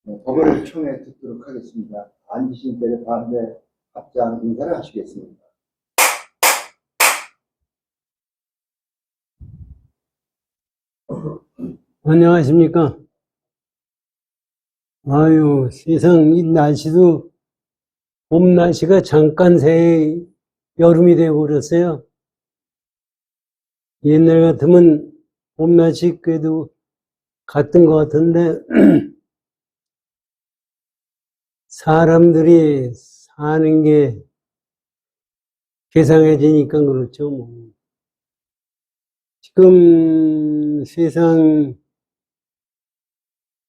법을 청해 듣도록 하겠습니다. 앉으신 자리에 반대 합장 인사를 하시겠습니다. 안녕하십니까. 아유, 세상 이 날씨도 봄 날씨가 잠깐 새해 여름이 되어버렸어요. 옛날 같으면 봄 날씨 그래도 같은 것 같은데 사람들이 사는 게 괴상해지니까 그렇죠. 뭐. 지금 세상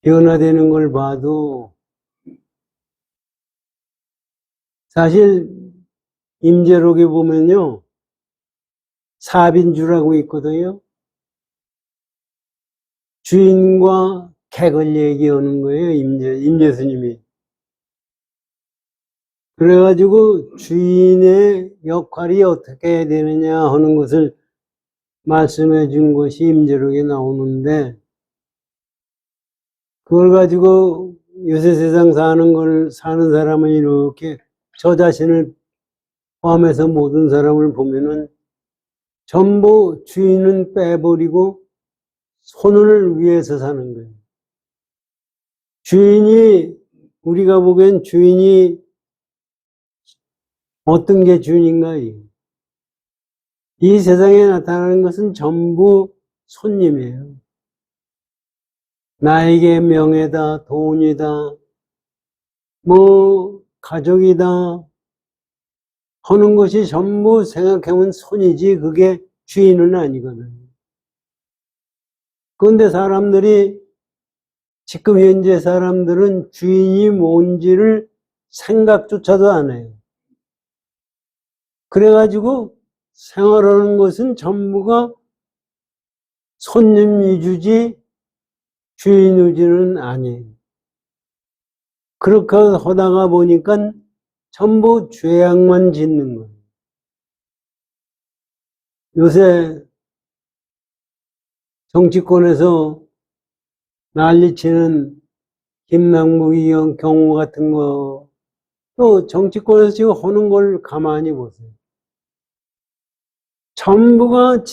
변화되는 걸 봐도 사실 임재록에 보면요. 사빈주라고 있거든요. 주인과 객을 얘기하는 거예요, 임재스님이. 그래가지고 주인의 역할이 어떻게 해야 되느냐 하는 것을 말씀해 준 것이 임재록에 나오는데, 그걸 가지고 요새 세상 사는 사람은 이렇게 저 자신을 포함해서 모든 사람을 보면은 전부 주인은 빼버리고 손을 위해서 사는 거예요. 우리가 보기엔 주인이 어떤 게 주인인가? 이 세상에 나타나는 것은 전부 손님이에요. 나에게 명예다, 돈이다, 가족이다 하는 것이 전부 생각해보면 손이지 그게 주인은 아니거든요. 그런데 지금 현재 사람들은 주인이 뭔지를 생각조차도 안 해요. 그래가지고 생활하는 것은 전부가 손님 위주지 주인 위주는 아니에요. 그렇게 하다가 보니까 전부 죄악만 짓는 거예요. 요새 정치권에서 난리치는 김남국 경우 같은 거, 또 정치권에서 지금 하는 걸 가만히 보세요. 전부가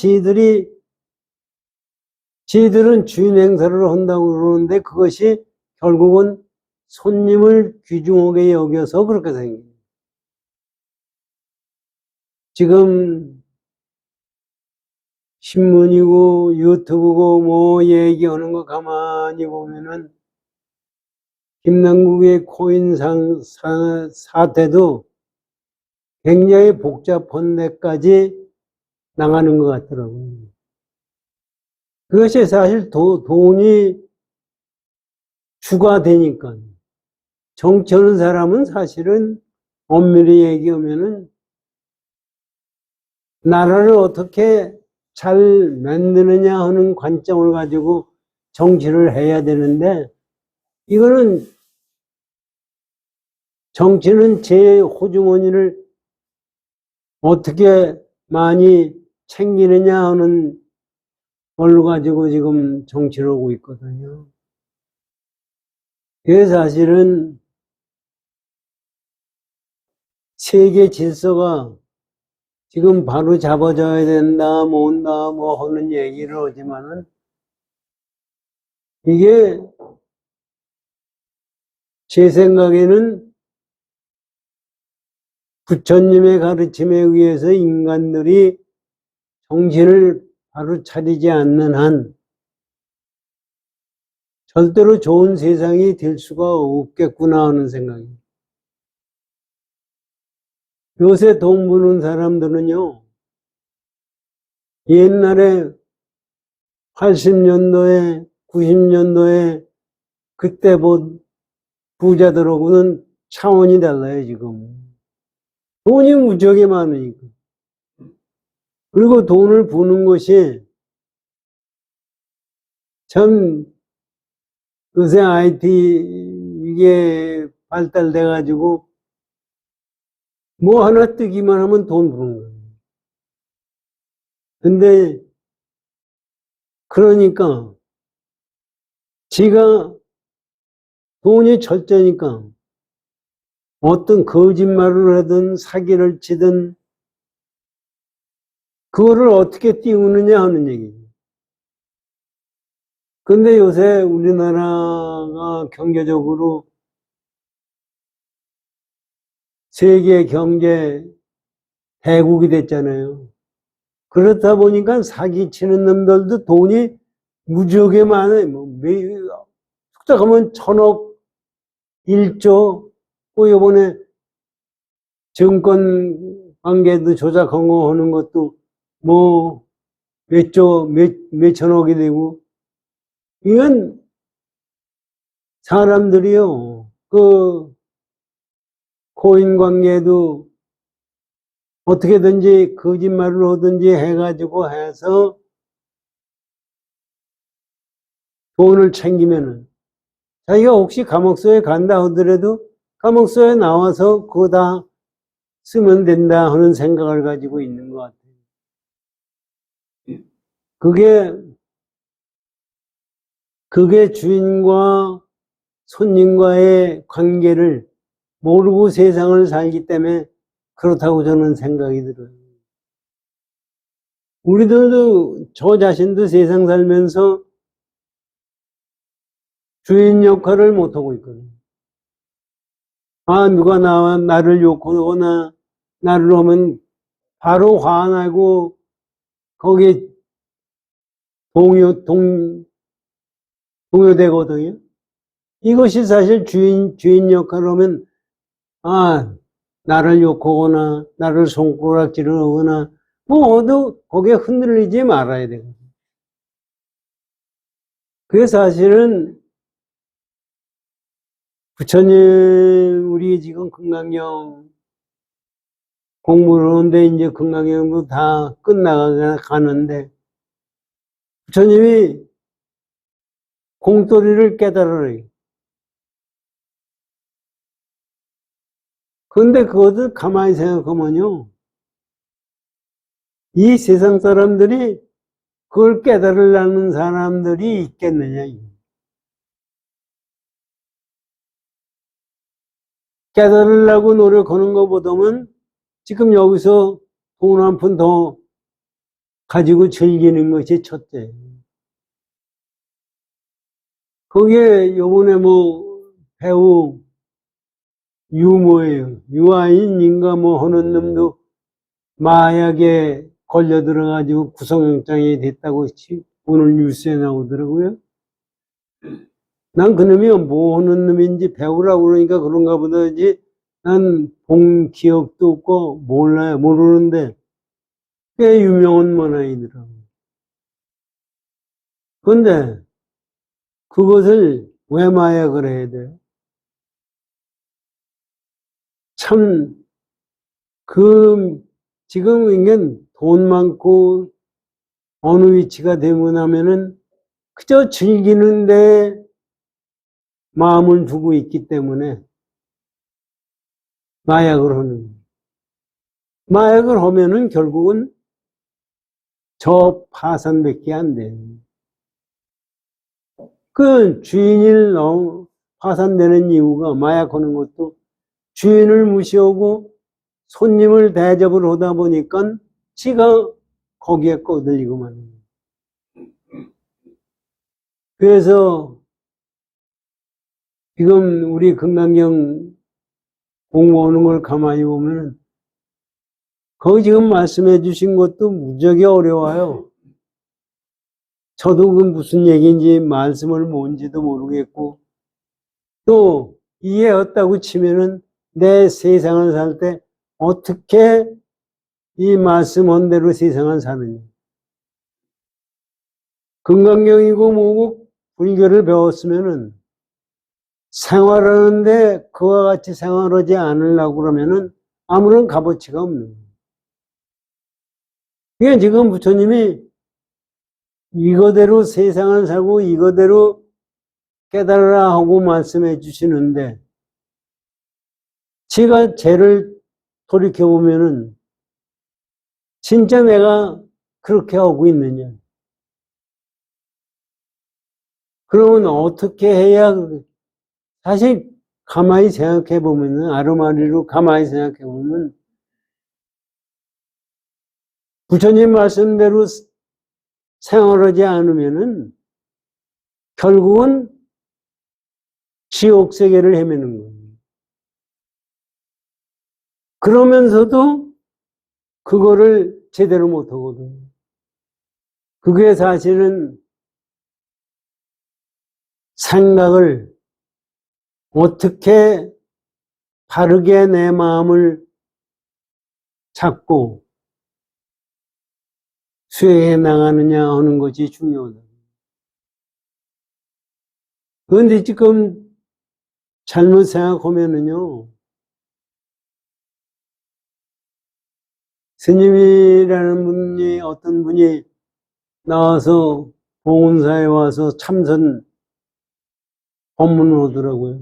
지들은 주인 행사를 한다고 그러는데 그것이 결국은 손님을 귀중하게 여겨서 그렇게 생겨요. 지금 신문이고 유튜브고 얘기하는 거 가만히 보면은 김남국의 코인 사태도 굉장히 복잡한 데까지 나가는 것 같더라고요. 그것이 사실 돈이 주가 되니까. 정치하는 사람은 사실은 엄밀히 얘기하면은 나라를 어떻게 잘 만드느냐 하는 관점을 가지고 정치를 해야 되는데, 정치는 제 호주머니를 어떻게 많이 챙기느냐 하는 걸로 가지고 지금 정치를 하고 있거든요. 그게 사실은 세계 질서가 지금 바로 잡아줘야 된다, 뭔다, 하는 얘기를 하지만은 이게 제 생각에는 부처님의 가르침에 의해서 인간들이 정신을 바로 차리지 않는 한 절대로 좋은 세상이 될 수가 없겠구나 하는 생각이에요. 요새 돈 버는 사람들은요, 옛날에 80년도에, 90년도에 그때 부자들하고는 차원이 달라요, 지금. 돈이 무지하게 많으니까. 그리고 돈을 버는 것이 참 요새 IT 이게 발달돼가지고 하나 뜨기만 하면 돈 버는 거예요. 근데 그러니까 지가 돈이 철저니까 어떤 거짓말을 하든 사기를 치든 그거를 어떻게 띄우느냐 하는 얘기예요. 근데 요새 우리나라가 경제적으로 세계 경제 대국이 됐잖아요. 그렇다 보니까 사기치는 놈들도 돈이 무지하게 많아요. 툭탁하면 1,000억, 1조, 또 요번에 증권 관계도 조작한 거 하는 것도 뭐 몇 조, 몇 천억이 되고, 이건 사람들이요, 그 코인 관계도 어떻게든지 거짓말을 하든지 해가지고 해서 돈을 챙기면은 자기가 혹시 감옥소에 간다 하더라도 감옥소에 나와서 그거 다 쓰면 된다 하는 생각을 가지고 있는 것 같아요. 그게 주인과 손님과의 관계를 모르고 세상을 살기 때문에 그렇다고 저는 생각이 들어요. 우리들도 저 자신도 세상 살면서 주인 역할을 못하고 있거든요. 누가 나를 욕하거나 나를 하면 바로 화나고 거기에 동요되거든요. 이것이 사실 주인 역할을 하면, 나를 욕하거나, 나를 손가락질을 하거나, 거기에 흔들리지 말아야 되거든요. 그게 사실은, 부처님, 우리 지금 금강경 공부를 하는데, 이제 금강경도 다 끝나가는데, 부처님이 공돌이를 깨달으래요. 그런데 그것을 가만히 생각하면요. 이 세상 사람들이 그걸 깨달으려는 사람들이 있겠느냐. 깨달으려고 노력하는 것보다는 지금 여기서 돈 한 푼 더 가지고 즐기는 것이 첫째. 거기에 요번에 배우 유모예요. 유아인인가 하는 놈도 마약에 걸려 들어가지고 구속영장이 됐다고 오늘 뉴스에 나오더라고요. 난 그놈이 뭐 하는 놈인지 배우라고 그러니까 그런가 보다지 난 본 기억도 없고 몰라요. 모르는데 꽤 유명한 만화이더라고요. 그런데 그것을 왜 마약을 해야 돼요? 참, 지금 이건 돈 많고 어느 위치가 되면 하면은 그저 즐기는데 마음을 두고 있기 때문에 마약을 하는 거예요. 마약을 하면은 결국은 저 파산밖에 안 돼요. 그 주인을 파산되는 이유가 마약하는 것도 주인을 무시하고 손님을 대접을 하다 보니까 지가 거기에 꺼들리고만 해요. 그래서 지금 우리 금강경 공부하는 걸 가만히 보면 거기 지금 말씀해 주신 것도 무지하게 어려워요. 저도 그 무슨 얘기인지 말씀을 뭔지도 모르겠고 또 이해했다고 치면은 내 세상을 살 때 어떻게 이 말씀한 대로 세상을 사느냐. 금강경이고 뭐고 불교를 배웠으면은 생활하는데 그와 같이 생활하지 않으려고 그러면은 아무런 값어치가 없는 거예요. 그게 지금 부처님이 이거대로 세상을 살고 이거대로 깨달으라 하고 말씀해 주시는데 제가 죄를 돌이켜보면은 진짜 내가 그렇게 하고 있느냐. 그러면 어떻게 해야 사실 가만히 생각해 보면은, 아르마리로 가만히 생각해 보면, 부처님 말씀대로 생활하지 않으면은, 결국은 지옥 세계를 헤매는 거예요. 그러면서도 그거를 제대로 못 하거든요. 그게 사실은 생각을 어떻게 바르게 내 마음을 잡고 수행해 나가느냐 하는 것이 중요하다. 그런데 지금 잘못 생각하면은요, 스님이라는 분이, 어떤 분이 나와서 봉은사에 와서 참선 법문을 하더라고요.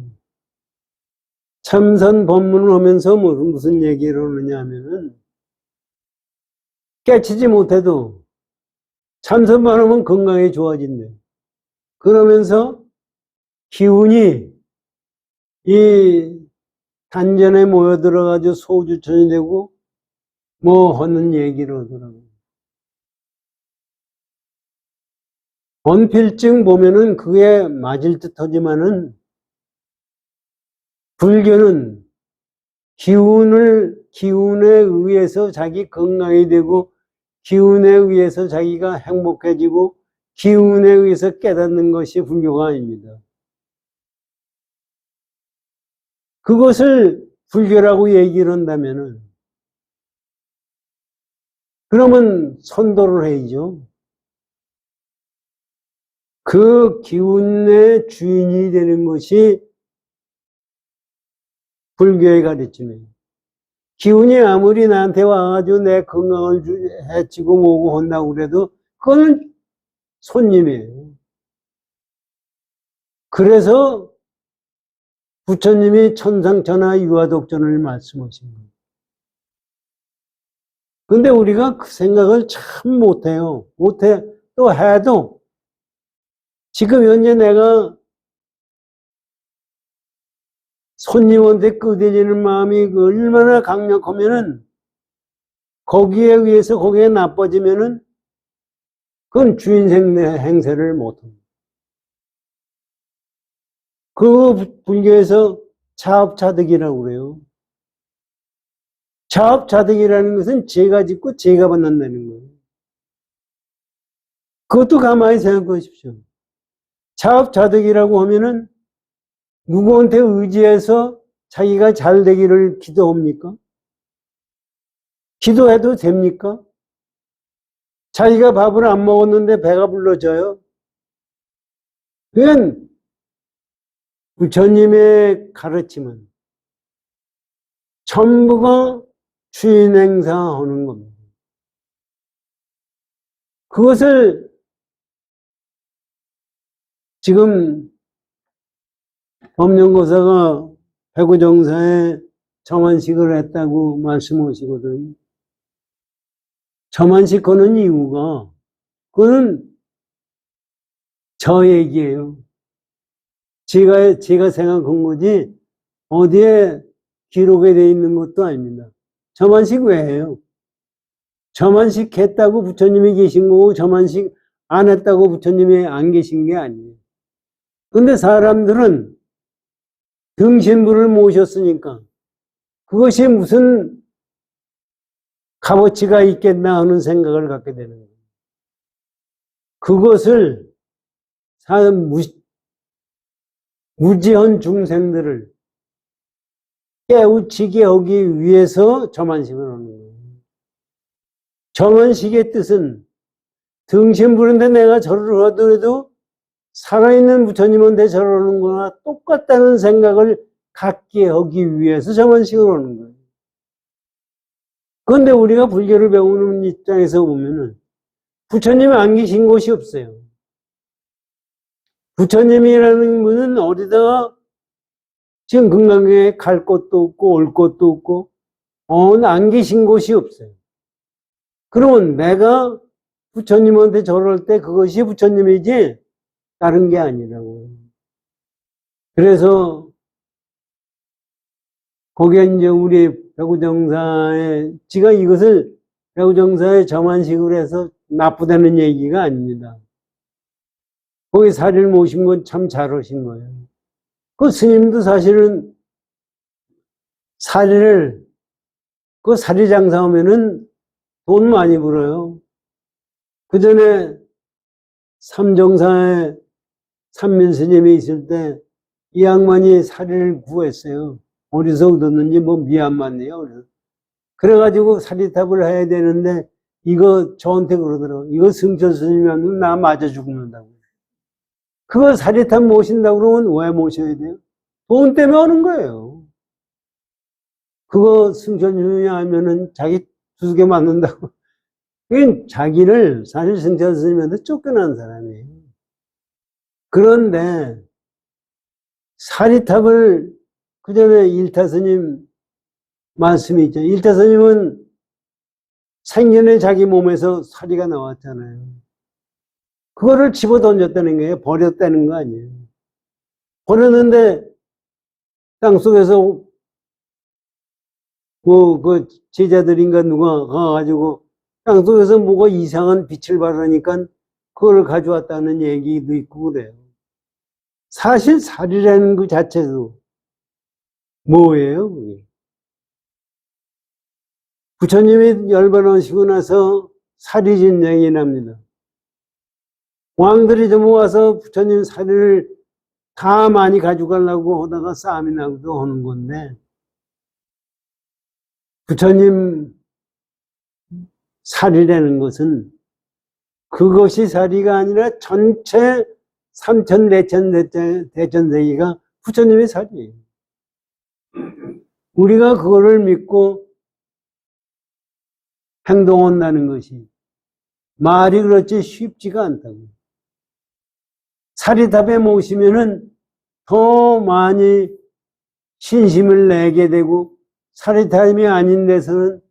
참선 법문을 하면서 무슨 얘기를 하느냐 하면은, 깨치지 못해도 참선만 하면 건강이 좋아진대. 그러면서 기운이 이 단전에 모여들어가지고 소주천이 되고 뭐 하는 얘기를 하더라고요. 언필증 보면은 그게 맞을 듯 하지만은 불교는 기운에 의해서 자기 건강이 되고 기운에 의해서 자기가 행복해지고 기운에 의해서 깨닫는 것이 불교가 아닙니다. 그것을 불교라고 얘기를 한다면은 그러면 선도를 해야죠. 그 기운의 주인이 되는 것이 불교의 가르침이에요. 기운이 아무리 나한테 와가지고 내 건강을 해치고 뭐고 한다고 그래도 그거는 손님이에요. 그래서 부처님이 천상천하 유아독존을 말씀하신 거예요. 근데 우리가 그 생각을 참 못해요. 못해. 또 해도 지금 현재 내가 손님한테 끄대지는 마음이 얼마나 강력하면은 거기에 의해서 거기에 나빠지면은 그건 주인 행세를 못합니다. 그 불교에서 자업자득이라고 그래요. 자업자득이라는 것은 죄가 짓고 죄가 받는다는 거예요. 그것도 가만히 생각하십시오. 자업자득이라고 하면은 누구한테 의지해서 자기가 잘 되기를 기도합니까? 기도해도 됩니까? 자기가 밥을 안 먹었는데 배가 불러져요? 그건 부처님의 가르침은 전부가 주인 행사하는 겁니다. 그것을 지금 법령고사가 배구정사에 점안식을 했다고 말씀하시거든요. 점안식 하는 이유가 그건 저 얘기예요. 제가 생각한 거지 어디에 기록에 돼 있는 것도 아닙니다. 점안식 왜 해요? 점안식 했다고 부처님이 계신 거고 점안식 안 했다고 부처님이 안 계신 게 아니에요. 근데 사람들은 등신부를 모셨으니까 그것이 무슨 값어치가 있겠나 하는 생각을 갖게 되는 거예요. 그것을 무지한 중생들을 깨우치게 하기 위해서 점안식을 하는 거예요. 점안식의 뜻은 등신 부른데 내가 절을 하더라도 살아있는 부처님한테 절하는 거나 똑같다는 생각을 갖게 하기 위해서 점안식을 하는 거예요. 그런데 우리가 불교를 배우는 입장에서 보면은 부처님이 안 계신 곳이 없어요. 부처님이라는 분은 어디다가 지금 금강경에 갈 곳도 없고 올 곳도 없고 안 계신 곳이 없어요. 그러면 내가 부처님한테 절할 때 그것이 부처님이지 다른 게 아니라고. 그래서 거기에 이제 우리 배구정사의, 지가 이것을 배구정사의 저만식으로 해서 나쁘다는 얘기가 아닙니다. 거기 사리를 모신 건 참 잘하신 거예요. 그 스님도 사실은 사리를, 그 사리 장사하면은 돈 많이 벌어요. 그 전에 삼정사에 삼면 스님이 있을 때 이 양반이 사리를 구했어요. 어디서 얻었는지 뭐 미얀마네요. 그래가지고 사리탑을 해야 되는데 이거 저한테 그러더라고. 이거 승천 스님이면 나 맞아 죽는다고. 그거 사리탑 모신다고 그러면 왜 모셔야 돼요? 돈 때문에 하는 거예요. 그거 승천 스님이 하면은 자기 두개 맞는다고. 그건 자기를 사실 승천 스님한테 쫓겨난 사람이에요. 그런데 사리탑을 그 전에 일타 스님 말씀이 있죠. 일타 스님은 생전에 자기 몸에서 사리가 나왔잖아요. 그거를 집어 던졌다는 거예요. 버렸다는 거 아니에요. 버렸는데 땅속에서 뭐 그 제자들인가 누가 가가지고 땅속에서 뭐가 이상한 빛을 발하니까 그걸 가져왔다는 얘기도 있고 그래요. 사실 사리라는 그 자체도 뭐예요, 그게? 부처님이 열반하시고 나서 사리 진쟁이 납니다. 왕들이 좀 모아서 부처님 사리를 다 많이 가져가려고 하다가 싸움이 나기도 하는 건데, 부처님 사리라는 것은 그것이 사리가 아니라 전체 삼천 대천세기가 부처님의 사리예요. 우리가 그거를 믿고 행동한다는 것이 말이 그렇지 쉽지가 않다고. 사리탑에 모시면은 더 많이 신심을 내게 되고 사리탑이 아닌 데서는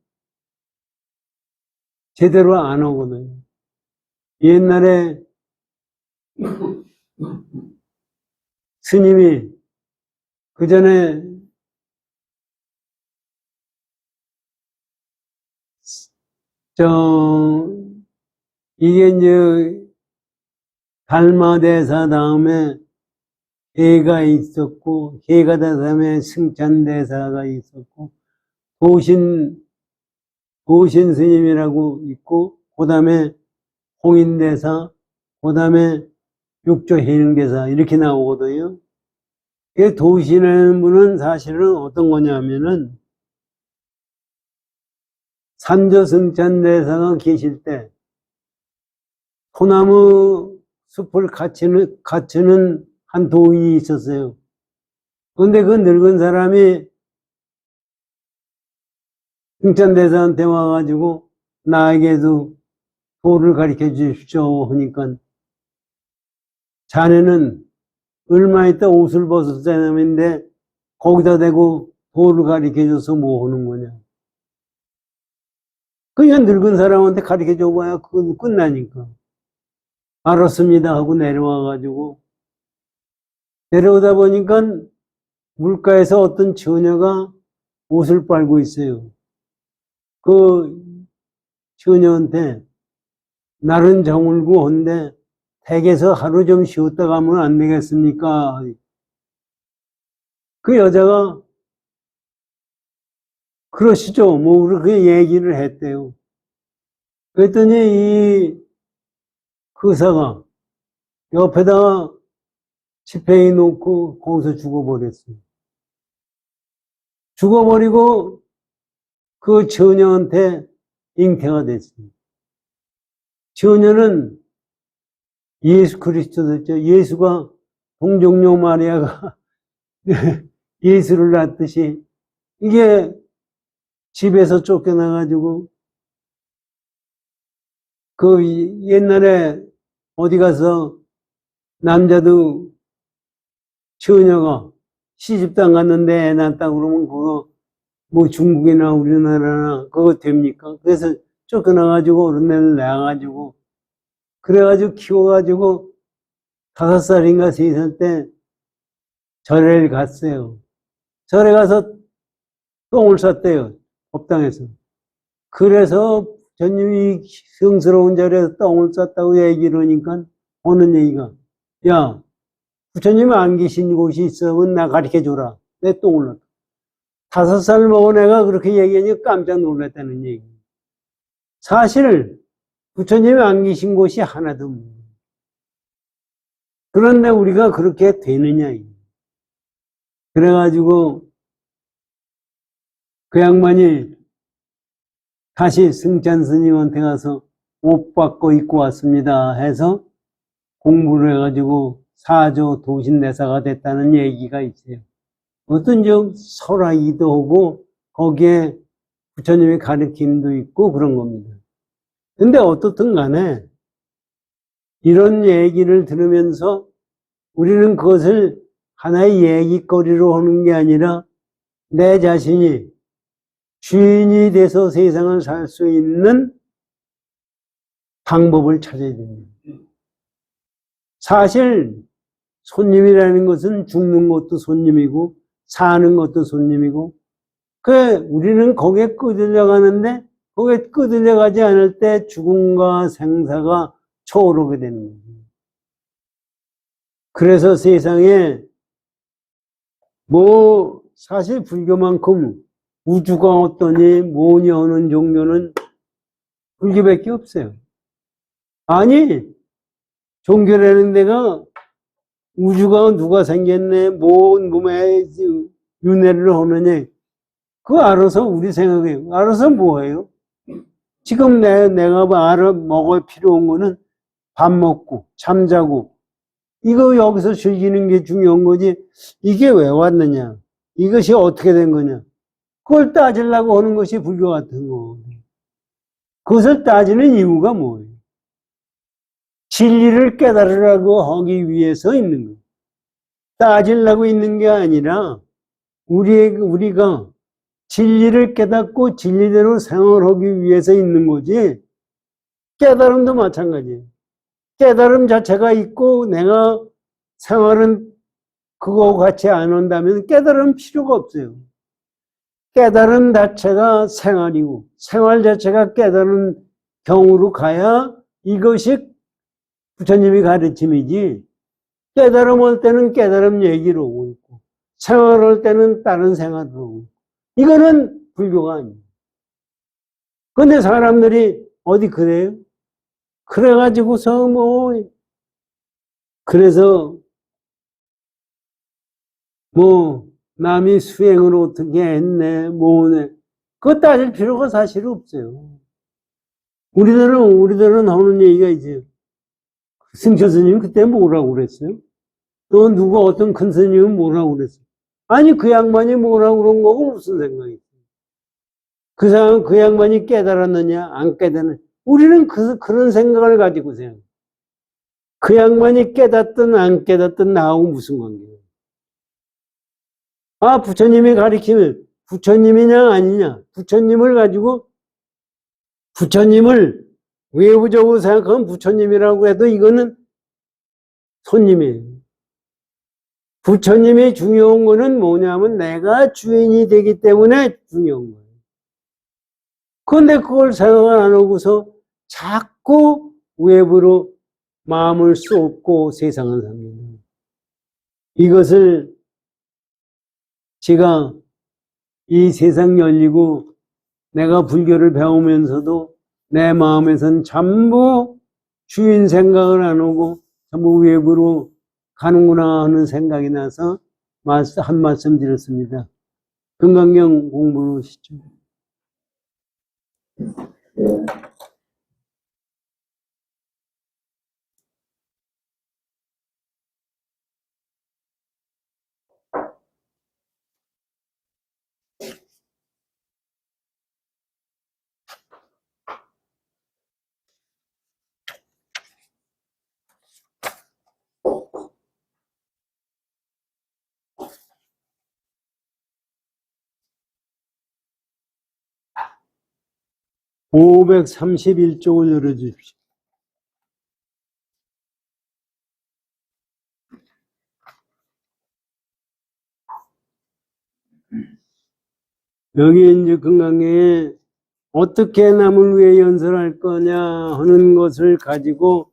제대로 안 오거든요. 옛날에 스님이 그 전에 이게 이제 달마대사 다음에 해가 있었고, 해가 다음에 승찬대사가 있었고, 도신 스님이라고 있고, 그 다음에 홍인대사, 그 다음에 육조해능대사, 이렇게 나오거든요. 그 도신이라는 분은 사실은 어떤 거냐면은, 산저승찬대사가 계실 때, 소나무 숲을 갖추는 한 도인이 있었어요. 그런데 그 늙은 사람이 승찬대사한테 와가지고 나에게도 도를 가르쳐 주십시오 하니까 자네는 얼마 있다 옷을 벗을 사람인데 거기다 대고 도를 가르쳐 줘서 뭐 하는 거냐. 그냥 늙은 사람한테 가르쳐 줘봐야 그건 끝나니까. 알았습니다 하고 내려와가지고 내려오다 보니까 물가에서 어떤 처녀가 옷을 빨고 있어요. 그 처녀한테 날은 저물고 한데 댁에서 하루 좀 쉬었다 가면 안 되겠습니까? 그 여자가 그러시죠. 뭐 그렇게 얘기를 했대요. 그랬더니 이 의사가 옆에다가 지팡이 놓고 거기서 죽어버렸어요. 죽어버리고 그 처녀한테 잉태가 됐습니다. 처녀는 예수 그리스도였죠. 예수가 동정녀 마리아가 예수를 낳듯이 이게 집에서 쫓겨나가지고 그 옛날에 어디 가서 남자도 처녀가 시집도 안 갔는데 애 낳았다 그러면 그거 뭐 중국이나 우리나라나 그거 됩니까? 그래서 쫓겨나가지고 어른 애를 낳아가지고 그래가지고 키워가지고 5살인가 3살 때 절에를 갔어요. 절에 가서 똥을 쌌대요. 법당에서. 그래서 부처님이 성스러운 자리에서 똥을 쌌다고 얘기를 하니까 오는 얘기가, 야, 부처님 안 계신 곳이 있으면 나 가르쳐줘라. 내 똥을 놨다. 5살 먹은 애가 그렇게 얘기하니까 깜짝 놀랐다는 얘기. 사실 부처님이 안 계신 곳이 하나도 없는. 그런데 우리가 그렇게 되느냐. 그래가지고 그 양반이 다시 승찬 스님한테 가서 옷 받고 입고 왔습니다 해서 공부를 해가지고 사조 도신대사가 됐다는 얘기가 있어요. 어떤 좀 설화이도 하고 거기에 부처님의 가르침도 있고 그런 겁니다. 근데 어떻든 간에 이런 얘기를 들으면서 우리는 그것을 하나의 얘기거리로 하는 게 아니라 내 자신이 주인이 돼서 세상을 살 수 있는 방법을 찾아야 됩니다. 사실 손님이라는 것은 죽는 것도 손님이고 사는 것도 손님이고 우리는 거기에 끄들려 가는데 거기에 끄들려 가지 않을 때 죽음과 생사가 초월하게 되는 거예요. 그래서 세상에 사실 불교만큼 우주가 어떠니 뭐니 하는 종교는 불교밖에 없어요. 아니, 종교라는 데가 우주가 누가 생겼네, 뭔 몸에 윤회를 하느냐, 그거 알아서 우리 생각해요. 알아서 뭐예요? 지금 내가 먹을 필요한 거는 밥 먹고, 잠자고, 이거 여기서 즐기는 게 중요한 거지, 이게 왜 왔느냐, 이것이 어떻게 된 거냐, 그걸 따지려고 하는 것이 불교 같은 거. 그것을 따지는 이유가 뭐예요? 진리를 깨달으라고 하기 위해서 있는 거예요. 따지려고 있는 게 아니라 우리가 진리를 깨닫고 진리대로 생활하기 위해서 있는 거지. 깨달음도 마찬가지예요. 깨달음 자체가 있고 내가 생활은 그거 같이 안 한다면 깨달음 필요가 없어요. 깨달음 자체가 생활이고 생활 자체가 깨달은 경우로 가야 이것이 부처님이 가르침이지. 깨달음할 때는 깨달음 얘기로 오고 있고 생활할 때는 다른 생활을 하고 있고 이거는 불교가 아니에요. 근데 사람들이 어디 그래요? 그래가지고서 그래서 남이 수행을 어떻게 했네 뭐네 그거 따질 필요가 사실 없어요. 우리들은 하는 얘기가 이제 승철 스님이 그때 뭐라고 그랬어요? 또 누가 어떤 큰 스님은 뭐라고 그랬어요? 아니 그 양반이 뭐라고 그런 거고 무슨 생각이 있어요? 그 양반이 깨달았느냐 안 깨달았느냐 우리는 그런 생각을 가지고 생각해요. 그 양반이 깨닫든 안 깨닫든 나하고 무슨 관계예요? 아 부처님이 가리키면 부처님이냐 아니냐 부처님을 가지고 부처님을 외부적으로 생각하면 부처님이라고 해도 이거는 손님이에요. 부처님이 중요한 거는 뭐냐면 내가 주인이 되기 때문에 중요한 거예요. 그런데 그걸 생각을 안 하고서 자꾸 외부로 마음을 쏟고 세상을 삽니다. 이것을 제가 이 세상 열리고 내가 불교를 배우면서도 내 마음에선 전부 주인 생각을 안 하고 전부 외부로 가는구나 하는 생각이 나서 한 말씀 드렸습니다. 금강경 공부를 하시죠. 예. 531쪽을 열어주십시오. 여기 이제 금강경에 어떻게 남을 위해 연설할 거냐 하는 것을 가지고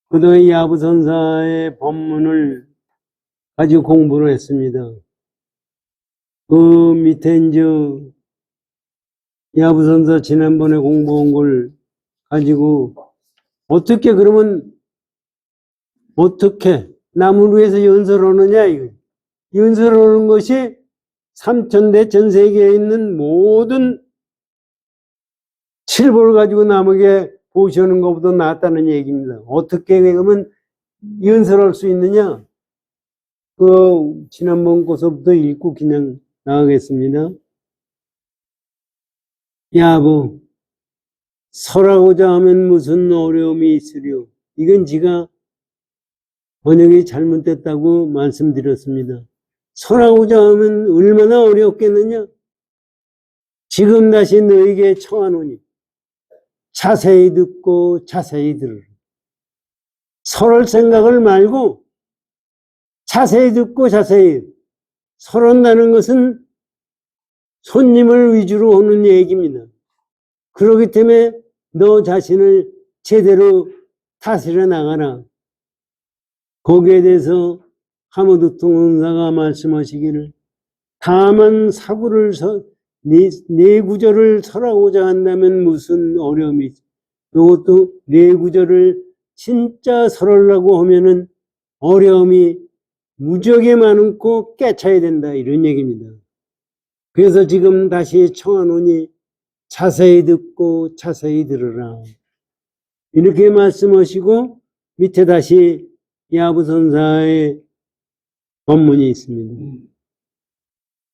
그동안 야부선사의 법문을 가지고 공부를 했습니다. 그 밑에 이제 야부선사 지난번에 공부한 걸 가지고 어떻게 그러면 어떻게 남을 위해서 연설하느냐 이거. 연설하는 것이 삼천대 전 세계에 있는 모든 칠보를 가지고 남에게 보시는 것보다 낫다는 얘기입니다. 어떻게 그러면 연설할 수 있느냐? 그 지난번 거서부터 읽고 그냥 나가겠습니다. 야부, 설하고자 하면 무슨 어려움이 있으려? 이건 지가 번역이 잘못됐다고 말씀드렸습니다. 설하고자 하면 얼마나 어렵겠느냐? 지금 다시 너에게 청하노니 자세히 듣고 자세히 들으라. 설할 생각을 말고 자세히 듣고 자세히. 설한다는 것은 손님을 위주로 하는 얘기입니다. 그렇기 때문에 너 자신을 제대로 다스려 나가라. 거기에 대해서 하모드 통원사가 말씀하시기를 다만 사구를 네 구절을 설하고자 한다면 무슨 어려움이 있어. 이것도 네 구절을 진짜 설하려고 하면은 어려움이 무지하게 많고 깨쳐야 된다 이런 얘기입니다. 그래서 지금 다시 청하노니 자세히 듣고 자세히 들으라. 이렇게 말씀하시고 밑에 다시 야부선사의 법문이 있습니다.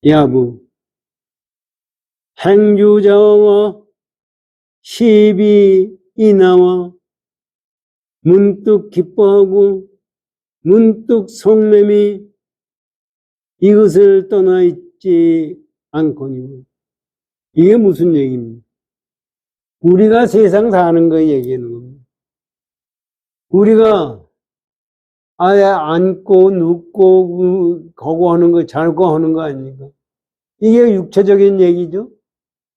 야부, 행주자와 시비 이나와 문득 기뻐하고 문득 성냄이 이것을 떠나 있지 않거니와. 이게 무슨 얘기입니까? 우리가 세상 사는 거 얘기하는 겁니다. 우리가 아예 앉고 눕고 거고 하는 거 잘고 하는 거 아닙니까? 이게 육체적인 얘기죠.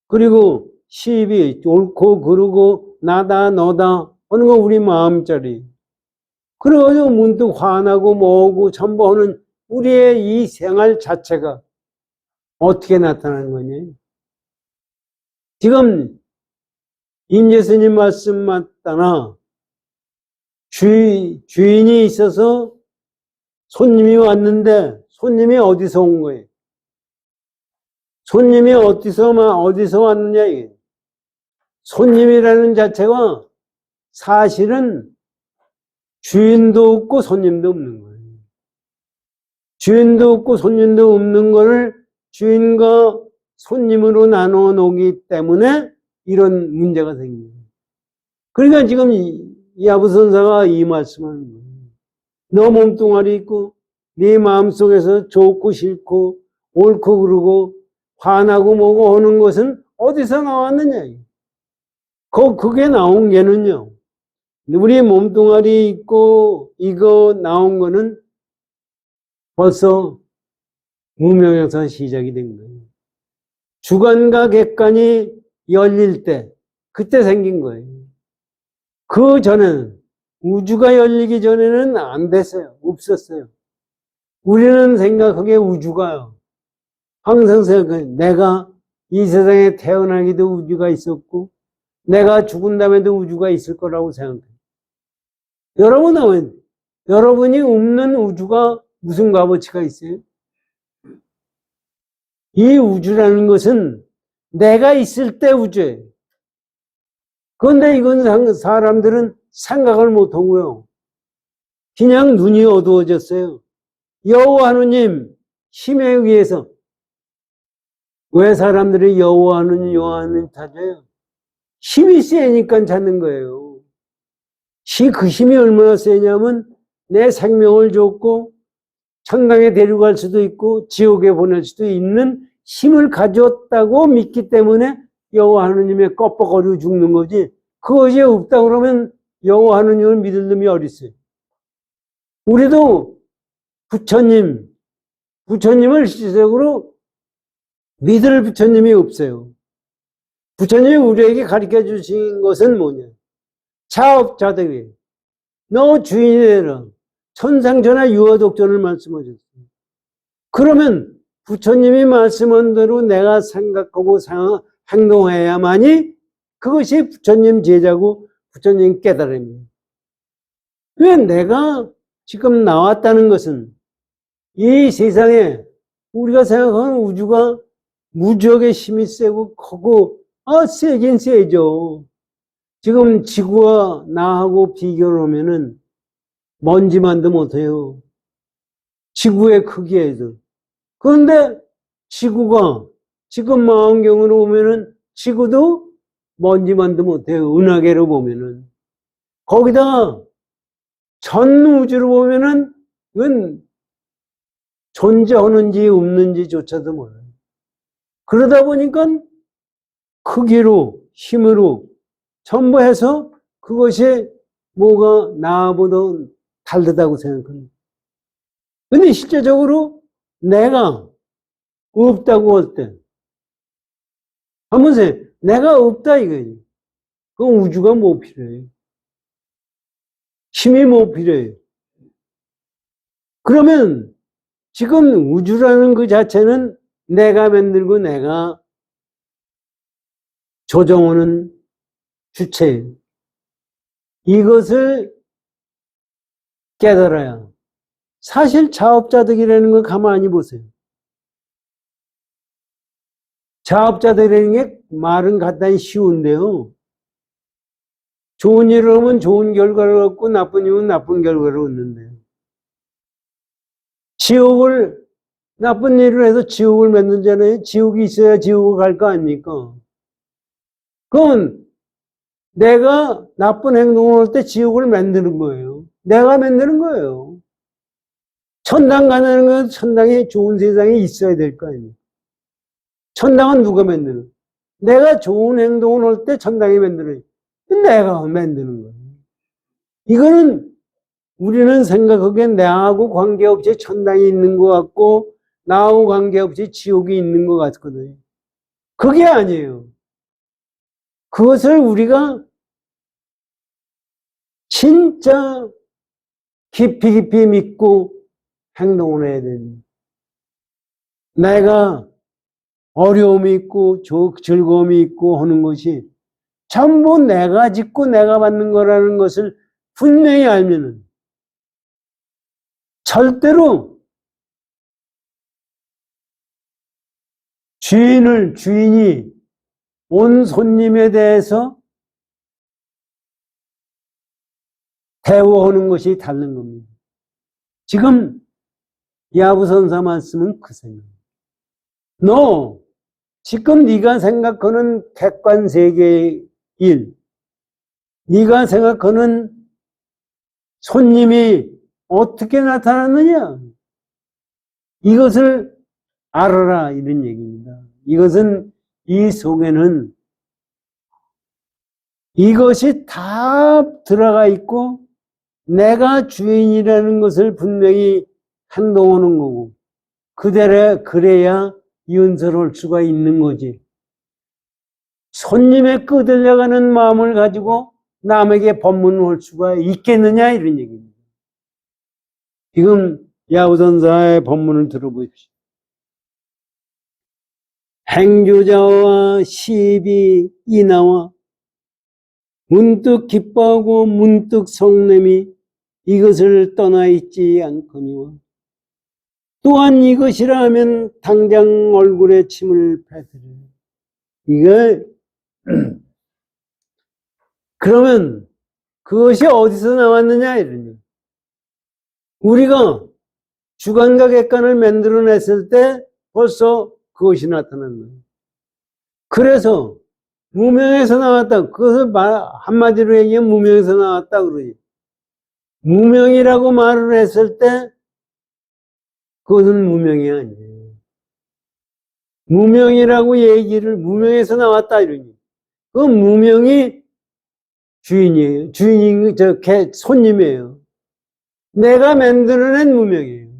그리고 시비 옳고 그르고 나다 너다 하는 거 우리 마음짜리. 그래가지고 문득 화나고 뭐고 첨부하는 우리의 이 생활 자체가 어떻게 나타나는 거냐? 지금 임재스님 말씀 맞다나 주인이 있어서 손님이 왔는데 손님이 어디서 온 거예요? 손님이 어디서 왔느냐 이게. 손님이라는 자체가 사실은 주인도 없고 손님도 없는 거예요. 주인도 없고 손님도 없는 거를 주인과 손님으로 나눠 놓기 때문에 이런 문제가 생겨요. 그러니까 지금 야부선사가 이 말씀하는 거예요. 너 몸뚱아리 있고 네 마음속에서 좋고 싫고 옳고 그르고 화나고 뭐고 하는 것은 어디서 나왔느냐. 그게 나온 게는요. 우리 몸뚱아리 있고 이거 나온 거는 벌써 무명에서 시작이 된 거예요. 주관과 객관이 열릴 때 그때 생긴 거예요. 그 전에는 우주가 열리기 전에는 안 됐어요. 없었어요. 우리는 생각하기에 우주가요. 항상 생각해요. 내가 이 세상에 태어나기도 우주가 있었고 내가 죽은 다음에도 우주가 있을 거라고 생각해요. 여러분이 없는 우주가 무슨 값어치가 있어요? 이 우주라는 것은 내가 있을 때 우주예요. 그런데 이건 사람들은 생각을 못하고요. 그냥 눈이 어두워졌어요. 여호와 하느님 힘에 의해서. 왜 사람들이 여호와 하느님 찾아요? 힘이 세니까 찾는 거예요. 그 힘이 얼마나 세냐면 내 생명을 줬고 천당에 데려갈 수도 있고 지옥에 보낼 수도 있는 힘을 가졌다고 믿기 때문에 여호와 하느님의 껍벅거리고 죽는 거지. 그것이 없다 그러면 여호와 하느님을 믿을 놈이 어디 있어요? 우리도 부처님을 시적으로 믿을 부처님이 없어요. 부처님이 우리에게 가르쳐 주신 것은 뭐냐? 자업자득이에요. 너 주인이 되라. 천상천하 유아독존을 말씀하셨어요. 그러면 부처님이 말씀한 대로 내가 생각하고 행동해야만이 그것이 부처님 제자고 부처님 깨달음이에요. 왜 내가 지금 나왔다는 것은 이 세상에 우리가 생각하는 우주가 무지하게 힘이 세고 크고 세긴 세죠. 지금 지구와 나하고 비교를 하면은 먼지만도 못해요. 지구의 크기에도. 그런데 지구가 지금 망원경으로 보면은 지구도 먼지만도 못해요. 은하계로 보면은. 거기다가 전 우주로 보면은 이건 존재하는지 없는지조차도 몰라요. 그러다 보니까 크기로 힘으로 전부 해서 그것이 뭐가 나보다 다르다고 생각합니다. 근데 실제적으로 내가 없다고 할 때, 한번 생각해. 내가 없다 이거예요. 그럼 우주가 뭐 필요해요? 힘이 뭐 필요해요? 그러면 지금 우주라는 그 자체는 내가 만들고 내가 조정하는 주체예요. 이것을 깨달아야. 사실 자업자득이라는 걸 가만히 보세요. 자업자득이라는 게 말은 간단히 쉬운데요. 좋은 일을 하면 좋은 결과를 얻고 나쁜 일은 나쁜 결과를 얻는데요. 나쁜 일을 해서 지옥을 만들잖아요. 지옥이 있어야 지옥을 갈 거 아닙니까? 그건 내가 나쁜 행동을 할 때 지옥을 만드는 거예요. 내가 만드는 거예요. 천당 가는 건 천당에 좋은 세상에 있어야 될 거 아니에요. 천당은 누가 만드는? 내가 좋은 행동을 할 때 천당이 만드는 거예요. 내가 만드는 거예요. 이거는 우리는 생각하기엔 나하고 관계없이 천당이 있는 것 같고 나하고 관계없이 지옥이 있는 것 같거든요. 그게 아니에요. 그것을 우리가 진짜 깊이 믿고 행동을 해야 됩니다. 내가 어려움이 있고 즐거움이 있고 하는 것이 전부 내가 짓고 내가 받는 거라는 것을 분명히 알면은 절대로 주인이 온 손님에 대해서 대우하는 것이 다른 겁니다. 지금 야부선사 말씀은 그 생각. 너 지금 네가 생각하는 객관세계의 일, 네가 생각하는 손님이 어떻게 나타났느냐? 이것을 알아라 이런 얘기입니다. 이것은 이 속에는 이것이 다 들어가 있고 내가 주인이라는 것을 분명히 행동하는 거고 그대로 그래야 연설할 수가 있는 거지. 손님에 끄들려가는 마음을 가지고 남에게 법문을 할 수가 있겠느냐 이런 얘기입니다. 지금 야우선사의 법문을 들어보십시오. 행주자와 시비 이나와 문득 기뻐하고 문득 성냄이 이것을 떠나 있지 않거니와 또한 이것이라 하면 당장 얼굴에 침을 뱉으려. 이거 그러면 그것이 어디서 나왔느냐 이러니 우리가 주관과 객관을 만들어냈을 때 벌써 그것이 나타난 거예요. 그래서 무명에서 나왔다. 그것을 한마디로 얘기하면 무명에서 나왔다 그러지. 무명이라고 말을 했을 때 그것은 무명이 아니에요. 무명이라고 얘기를 무명에서 나왔다 이러니 그 무명이 주인이에요. 주인이 손님이에요. 내가 만들어낸 무명이에요.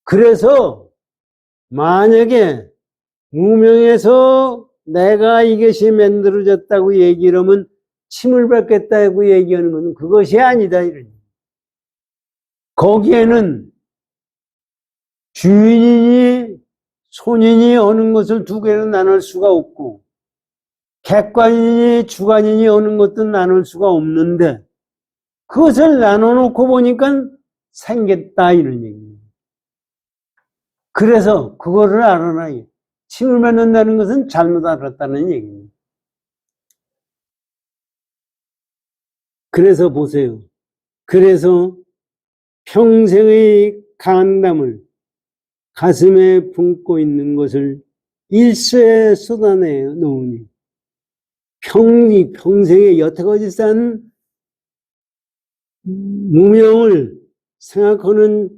그래서 만약에 무명에서 내가 이것이 만들어졌다고 얘기를 하면 침을 뱉겠다고 얘기하는 것은 그것이 아니다. 이런. 거기에는 주인이니 손인이 어느 것을 두 개로 나눌 수가 없고 객관이니 주관이니 어느 것도 나눌 수가 없는데 그것을 나눠놓고 보니까 생겼다 이런 얘기입니다. 그래서 그거를 알아라. 침을 뱉는다는 것은 잘못 알았다는 얘기입니다. 그래서 보세요. 그래서 평생의 간담을 가슴에 품고 있는 것을 일소에 쏟아내 놓으니 평생에 여태까지 쌓은 무명을 생각하는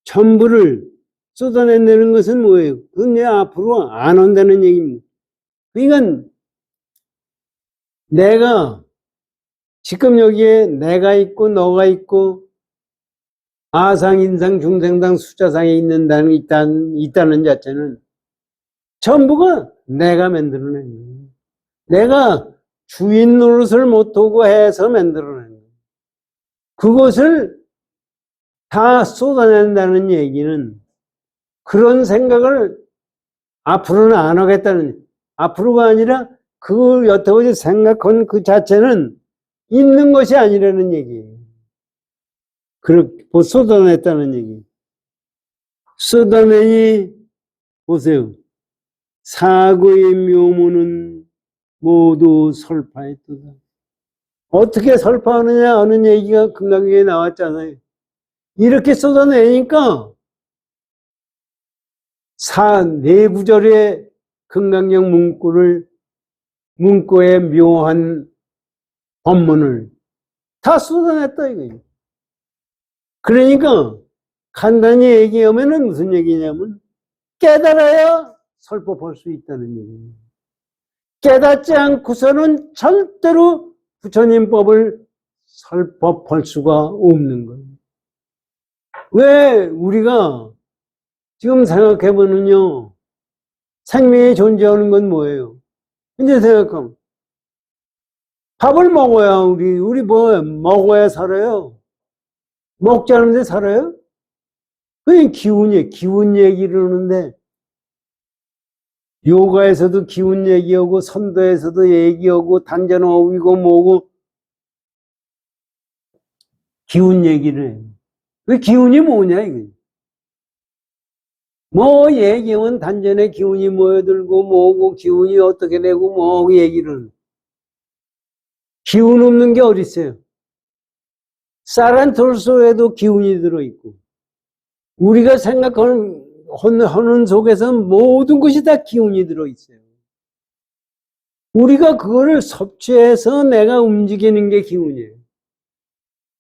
전부를 쏟아낸다는 것은 뭐예요? 그건 내 앞으로 안 온다는 얘기입니다. 그러니까 내가 지금 여기에 내가 있고 너가 있고 아상, 인상, 중생당, 숫자상에 있다는 자체는 전부가 내가 만들어낸 거예요. 내가 주인 노릇을 못하고 해서 만들어낸 거예요. 그것을 다 쏟아낸다는 얘기는 그런 생각을 앞으로는 안 하겠다는, 앞으로가 아니라 그 여태까지 생각한 그 자체는 있는 것이 아니라는 얘기예요. 그렇게 쏟아냈다는 얘기. 쏟아내니 보세요. 사고의 묘문은 모두 설파했도다. 어떻게 설파하느냐 하는 얘기가 금강경에 나왔잖아요. 이렇게 쏟아내니까 네 구절의 금강경 문구의 묘한 법문을 다 쏟아냈다 이거예요. 그러니까 간단히 얘기하면 무슨 얘기냐면 깨달아야 설법할 수 있다는 얘기예요. 깨닫지 않고서는 절대로 부처님 법을 설법할 수가 없는 거예요. 왜 우리가 지금 생각해보면요, 생명이 존재하는 건 뭐예요? 이제 생각하면 밥을 먹어야 우리 뭐 먹어야 살아요. 먹지 않는데 살아요? 그게 기운이에요. 기운 얘기를 하는데 요가에서도 기운 얘기하고 선도에서도 얘기하고 단전호흡이고 뭐고 기운 얘기를 해요. 그 기운이 뭐냐 이게. 뭐 얘기하면 단전에 기운이 모여들고 뭐고 기운이 어떻게 되고 뭐 얘기를. 기운 없는 게 어디 있어요? 쌀 돌소에도 기운이 들어있고 우리가 생각하는 속에서 모든 것이 다 기운이 들어있어요. 우리가 그거를 섭취해서 내가 움직이는 게 기운이에요.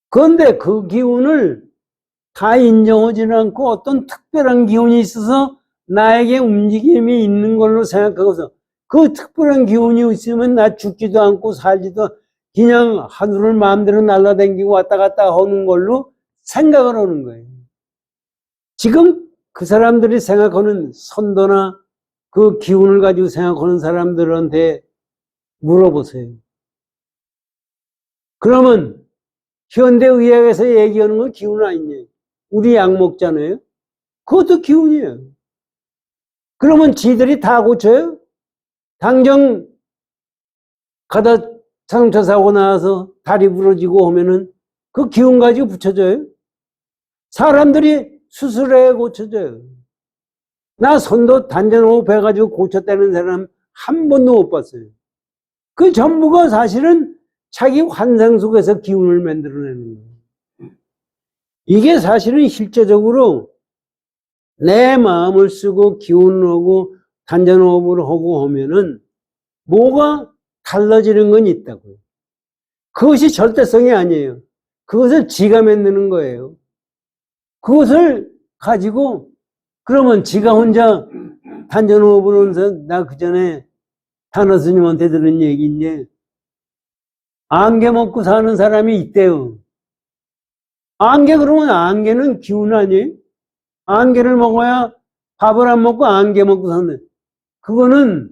그런데 그 기운을 다 인정하지는 않고 어떤 특별한 기운이 있어서 나에게 움직임이 있는 걸로 생각하고서 그 특별한 기운이 있으면 나 죽지도 않고 살지도 그냥 하늘을 마음대로 날아다니고 왔다 갔다 하는 걸로 생각을 하는 거예요. 지금 그 사람들이 생각하는 선도나 그 기운을 가지고 생각하는 사람들한테 물어보세요. 그러면 현대의학에서 얘기하는 건 기운 아니냐? 우리 약 먹잖아요. 그것도 기운이에요. 그러면 지들이 다 고쳐요? 당장 가다 상처 사고 나와서 다리 부러지고 하면은 그 기운 가지고 붙여줘요? 사람들이 수술해 고쳐줘요. 나 선도 단전호흡 해가지고 고쳤다는 사람 한 번도 못 봤어요. 그 전부가 사실은 자기 환상 속에서 기운을 만들어내는 거예요. 이게 사실은 실제적으로 내 마음을 쓰고 기운을 하고 단전호흡을 하고 하면은 뭐가 달라지는 건 있다고요. 그것이 절대성이 아니에요. 그것을 지가 만드는 거예요. 그것을 가지고 그러면 지가 혼자 단전호흡을 하면서 나 그 전에 단어 스님한테 들은 얘기인데 안개 먹고 사는 사람이 있대요. 안개 그러면 안개는 기운 아니에요? 안개를 먹어야 밥을 안 먹고 안개 먹고 사는. 그거를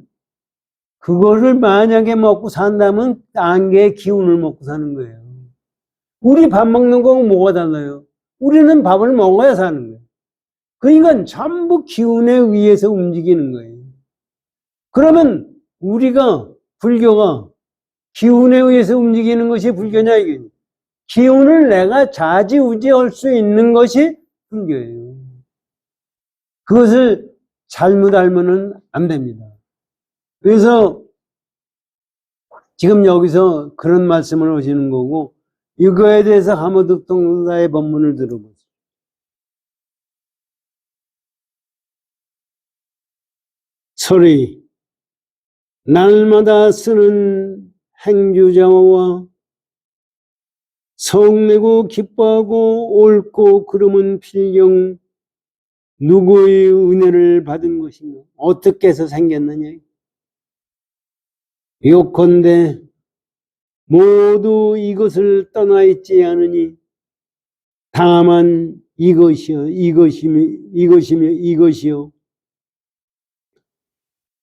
만약에 먹고 산다면 안개의 기운을 먹고 사는 거예요. 우리 밥 먹는 거하고 뭐가 달라요? 우리는 밥을 먹어야 사는 거예요. 그러니까 전부 기운에 의해서 움직이는 거예요. 그러면 우리가 불교가 기운에 의해서 움직이는 것이 불교냐 이게. 기운을 내가 좌지우지할 수 있는 것이 불교예요. 그것을 잘못 알면은 안 됩니다. 그래서 지금 여기서 그런 말씀을 하시는 거고, 이거에 대해서 하모득동사의 법문을 들어보세요. 소리, 날마다 쓰는 행주자와 성내고 기뻐하고 옳고 그름은 필경 누구의 은혜를 받은 것인가? 어떻게 해서 생겼느냐? 요컨대 모두 이것을 떠나 있지 않으니 다만 이것이요.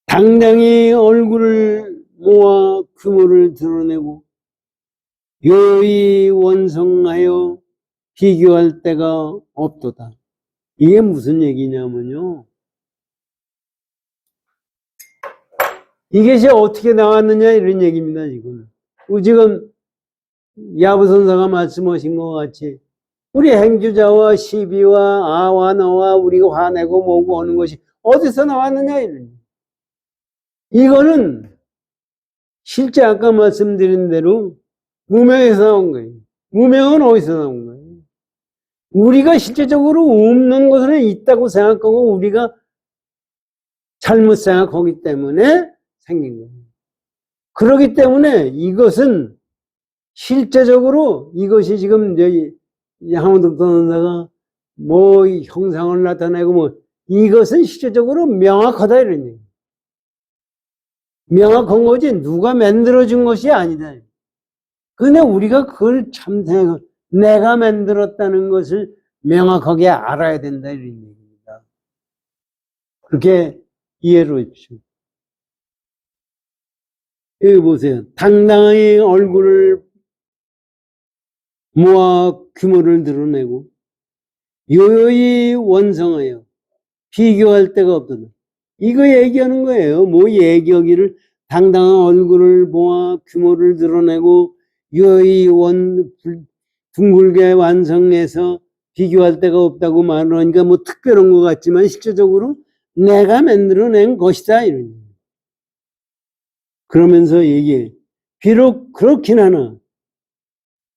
당장의 얼굴을 모아 규모를 드러내고 요이 원성하여 비교할 데가 없도다. 이게 무슨 얘기냐면요. 이것이 어떻게 나왔느냐 이런 얘기입니다. 지금 야부선사가 말씀하신 것 같이 우리 행주자와 시비와 아와 너와 우리가 화내고 뭐고 하는 것이 어디서 나왔느냐 이런. 이거는 실제 아까 말씀드린 대로 무명에서 나온 거예요. 무명은 어디서 나온 거예요? 우리가 실제적으로 없는 것은 있다고 생각하고 우리가 잘못 생각하기 때문에 생긴 거예요. 그렇기 때문에 이것은 실제적으로 이것이 지금 하모득동사가 뭐 형상을 나타내고 뭐 이것은 실제적으로 명확하다 이런 얘기예요. 명확한 거지 누가 만들어준 것이 아니다. 근데 우리가 그걸 참 내가 만들었다는 것을 명확하게 알아야 된다 이런 얘기입니다. 그렇게 이해를 해주시고 여기 보세요. 당당히 얼굴을 모아 규모를 드러내고 요요히 원성하여 비교할 데가 없도다. 이거 얘기하는 거예요. 뭐 얘기하기를 당당한 얼굴을 모아 규모를 드러내고 요요히 둥글게 완성해서 비교할 데가 없다고 말하니까 뭐 특별한 것 같지만 실제적으로 내가 만들어낸 것이다 이런 얘기예요. 그러면서 얘기해. 비록 그렇긴 하나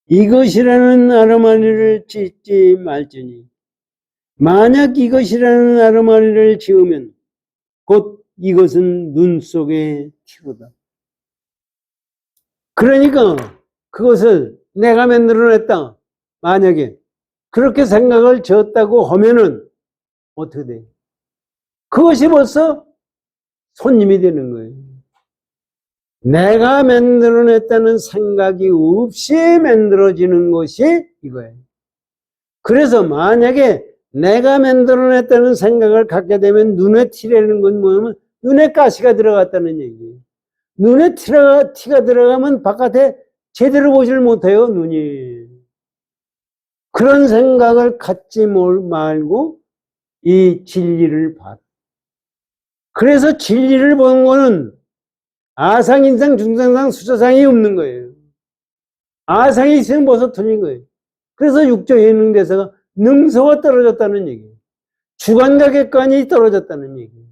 이것이라는 아르마니를 짓지 말지니 만약 이것이라는 아르마니를 지으면 곧 이것은 눈 속의 티로다. 그러니까 그것을 내가 만들어냈다. 만약에 그렇게 생각을 지었다고 하면은 어떻게 돼? 그것이 벌써 손님이 되는 거예요. 내가 만들어냈다는 생각이 없이 만들어지는 것이 이거예요. 그래서 만약에 내가 만들어냈다는 생각을 갖게 되면 눈에 티라는 건 뭐냐면 눈에 가시가 들어갔다는 얘기예요. 눈에 티가 들어가면 바깥에 제대로 보질 못해요, 눈이. 그런 생각을 갖지 말고 이 진리를 봐. 그래서 진리를 보는 거는 아상, 인상, 중상상, 수저상이 없는 거예요. 아상이 있으면 벌써 틀린 거예요. 그래서 육조현능대사가 능서가 떨어졌다는 얘기예요. 주관과 객관이 떨어졌다는 얘기예요.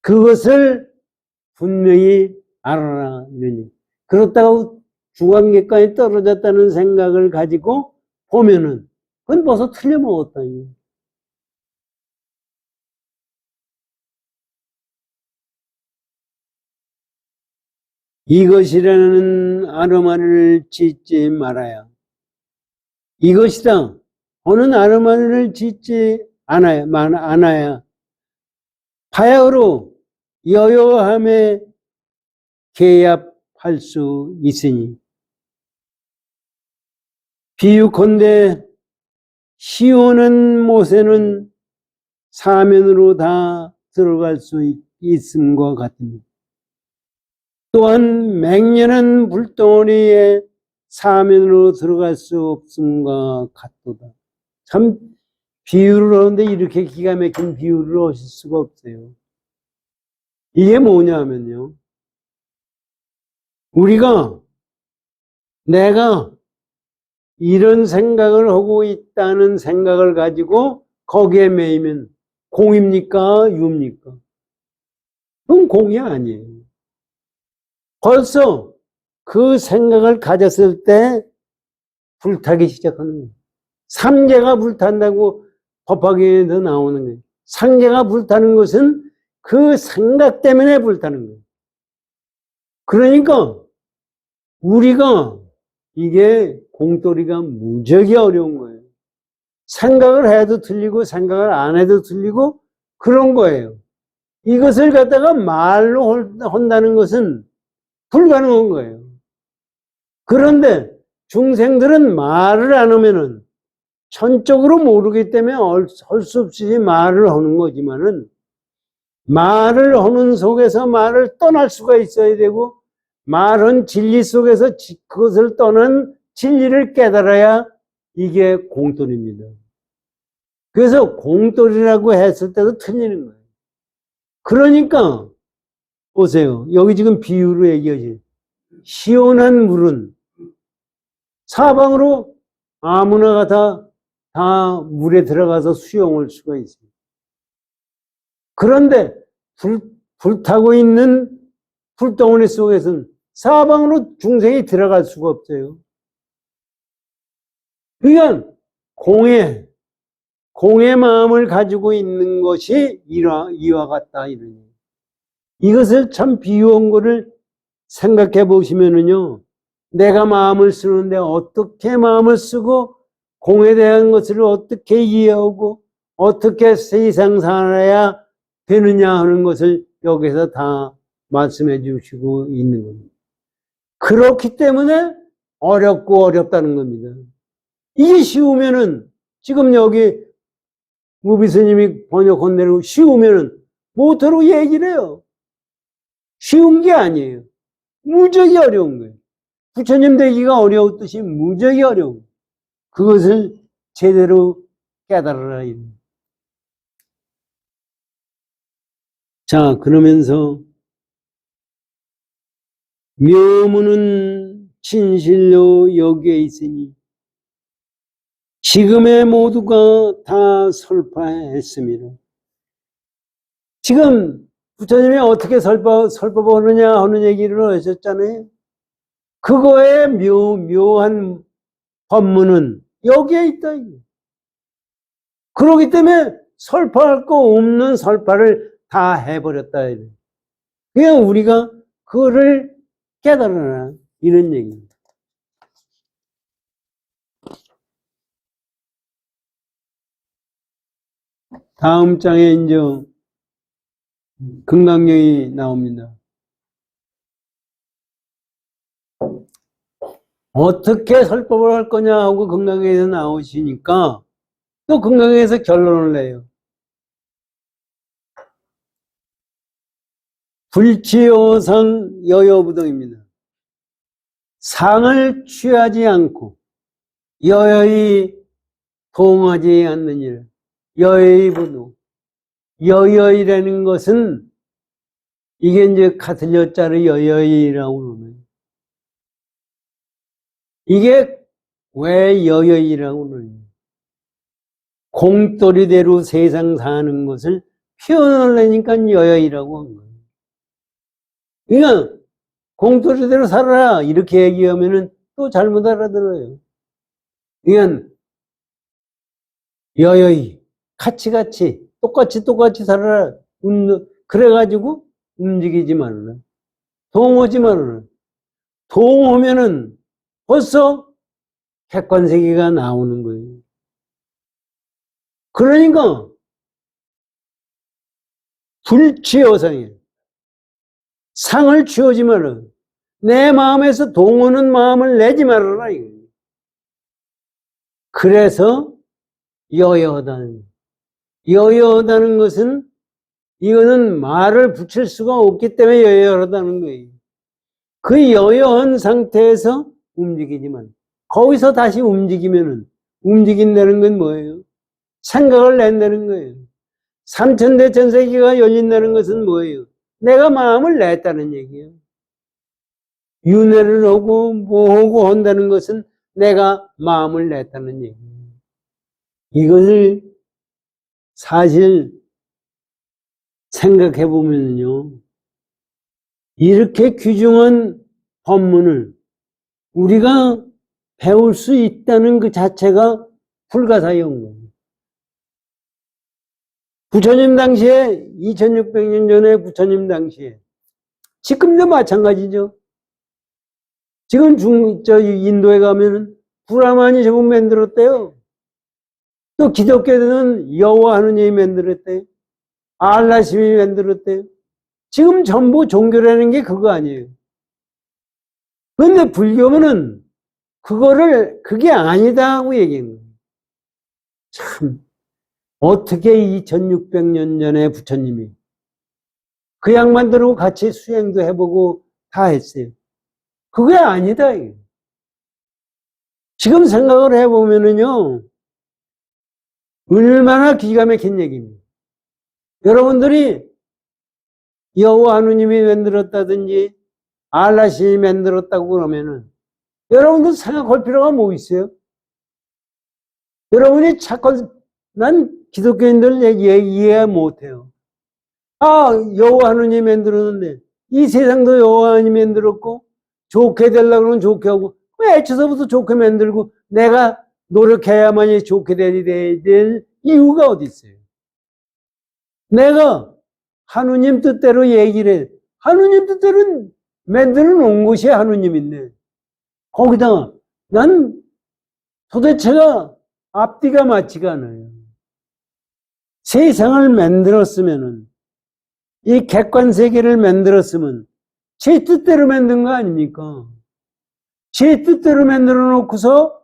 그것을 분명히 알아라. 이런 얘기. 그렇다고 주관객관이 떨어졌다는 생각을 가지고 보면은 그건 벌써 틀려먹었다. 이것이라는 아르마니를 짓지 말아야. 이것이다. 어느 아르마니를 짓지 않아야. 바야흐로 여여함에 개합할 수 있으니. 비유컨대 시오는 못에는 사면으로 다 들어갈 수 있음과 같습니다. 또한 맹렬한 불덩어리에 사면으로 들어갈 수 없음과 같도다. 참 비유를 하는데 이렇게 기가 막힌 비유를 하실 수가 없어요. 이게 뭐냐 하면요. 내가 이런 생각을 하고 있다는 생각을 가지고 거기에 매이면 공입니까? 유입니까? 그건 공이 아니에요. 벌써 그 생각을 가졌을 때 불타기 시작하는 거예요. 삼계가 불탄다고 법화경에도 나오는 거예요. 삼계가 불타는 것은 그 생각 때문에 불타는 거예요. 그러니까 우리가 이게 공돌이가 무지하게 어려운 거예요. 생각을 해도 틀리고 생각을 안 해도 틀리고 그런 거예요. 이것을 갖다가 말로 한다는 것은 불가능한 거예요. 그런데 중생들은 말을 안 하면은 전적으로 모르기 때문에 할 수 없이 말을 하는 거지만은 말을 하는 속에서 말을 떠날 수가 있어야 되고 말은 진리 속에서 그것을 떠난 진리를 깨달아야 이게 공돌입니다. 그래서 공돌이라고 했을 때도 틀리는 거예요. 그러니까 보세요. 여기 지금 비유로 얘기하지. 시원한 물은 사방으로 아무나 다 물에 들어가서 수영할 수가 있어요. 그런데 불타고 있는 불덩어리 속에서는 사방으로 중생이 들어갈 수가 없어요. 그러니까 공의 마음을 가지고 있는 것이 이와 같다. 이것을 참 비유한 거를 생각해 보시면은요, 내가 마음을 쓰는데 어떻게 마음을 쓰고 공에 대한 것을 어떻게 이해하고 어떻게 세상 살아야 되느냐 하는 것을 여기서 다 말씀해 주시고 있는 겁니다. 그렇기 때문에 어렵고 어렵다는 겁니다. 이게 쉬우면은 지금 여기 무비 스님이 번역한 대로 쉬우면은 못하러 얘기를 해요. 쉬운 게 아니에요. 무지하게 어려운 거예요. 부처님 되기가 어려웠듯이 무지하게 어려운 거예요. 그것을 제대로 깨달아라. 자, 그러면서 묘무는 진실로 여기에 있으니 지금의 모두가 다 설파했습니다. 지금 부처님이 어떻게 설법하느냐 하는 얘기를 하셨잖아요. 그거의 묘한 법문은 여기에 있다. 그렇기 때문에 설파할 거 없는 설파를 다 해버렸다. 그냥 우리가 그거를 깨달아라. 이런 얘기입니다. 다음 장에 이제 금강경이 나옵니다. 어떻게 설법을 할 거냐 하고 금강경에서 나오시니까 또 금강경에서 결론을 내요. 불치요상 여여부동입니다. 상을 취하지 않고 여여히 동하지 않느니라. 여여히 부동. 여여히라는 것은 이게 이제 같은 여자를 여여히라고 그러네요. 이게 왜 여여히라고 그러냐. 공돌이대로 세상 사는 것을 표현하려니까 여여히라고 한 거예요. 그러니까 공돌이대로 살아라 이렇게 얘기하면은 또 잘못 알아들어요. 그러니까 여여히 같이 똑같이 살아라. 그래가지고 움직이지 말라. 동하지 말라. 동하면은 벌써 객관세계가 나오는 거예요. 그러니까 불취여상이에요. 상을 취하지 말라. 내 마음에서 동하는 마음을 내지 말아라. 이거예요. 그래서 여여하다는 것은 이거는 말을 붙일 수가 없기 때문에 여여하다는 거예요. 그 여여한 상태에서 움직이지만 거기서 다시 움직이면은 움직인다는 건 뭐예요? 생각을 낸다는 거예요. 삼천대천세계가 열린다는 것은 뭐예요? 내가 마음을 냈다는 얘기예요. 윤회를 하고 뭐하고 한다는 것은 내가 마음을 냈다는 얘기예요. 이것을 사실 생각해 보면요, 이렇게 귀중한 법문을 우리가 배울 수 있다는 그 자체가 불가사의한 거예요. 부처님 당시에 2600년 전에 부처님 당시에 지금도 마찬가지죠. 지금 인도에 가면은 브라만이 저분 만들었대요. 또 기독교는 여호와 하느님이 만들었대요. 알라심이 만들었대요. 지금 전부 종교라는 게 그거 아니에요. 그런데 불교는 그게 아니다 하고 얘기한 거예요. 참, 어떻게 2600년 전에 부처님이 그 양반들하고 같이 수행도 해보고 다 했어요. 그게 아니다. 이게. 지금 생각을 해보면은요, 얼마나 기가 막힌 얘기입니다. 여러분들이 여호와 하느님이 만들었다든지 알라신이 만들었다고 그러면은 여러분들 생각할 필요가 뭐 있어요? 여러분이 난 기독교인들 이해 못해요. 아, 여호와 하느님이 만들었는데 이 세상도 여호와 하느님이 만들었고 좋게 되려고 그러면 좋게 하고 왜 애초서부터 좋게 만들고 내가 노력해야만이 좋게 될 이유가 어디 있어요? 내가 하느님 뜻대로 얘기를 해. 하느님 뜻대로 만들어 놓은 것이 하느님인데 거기다가 난 도대체가 앞뒤가 맞지가 않아요. 세상을 만들었으면은 이 객관세계를 만들었으면 제 뜻대로 만든 거 아닙니까? 제 뜻대로 만들어 놓고서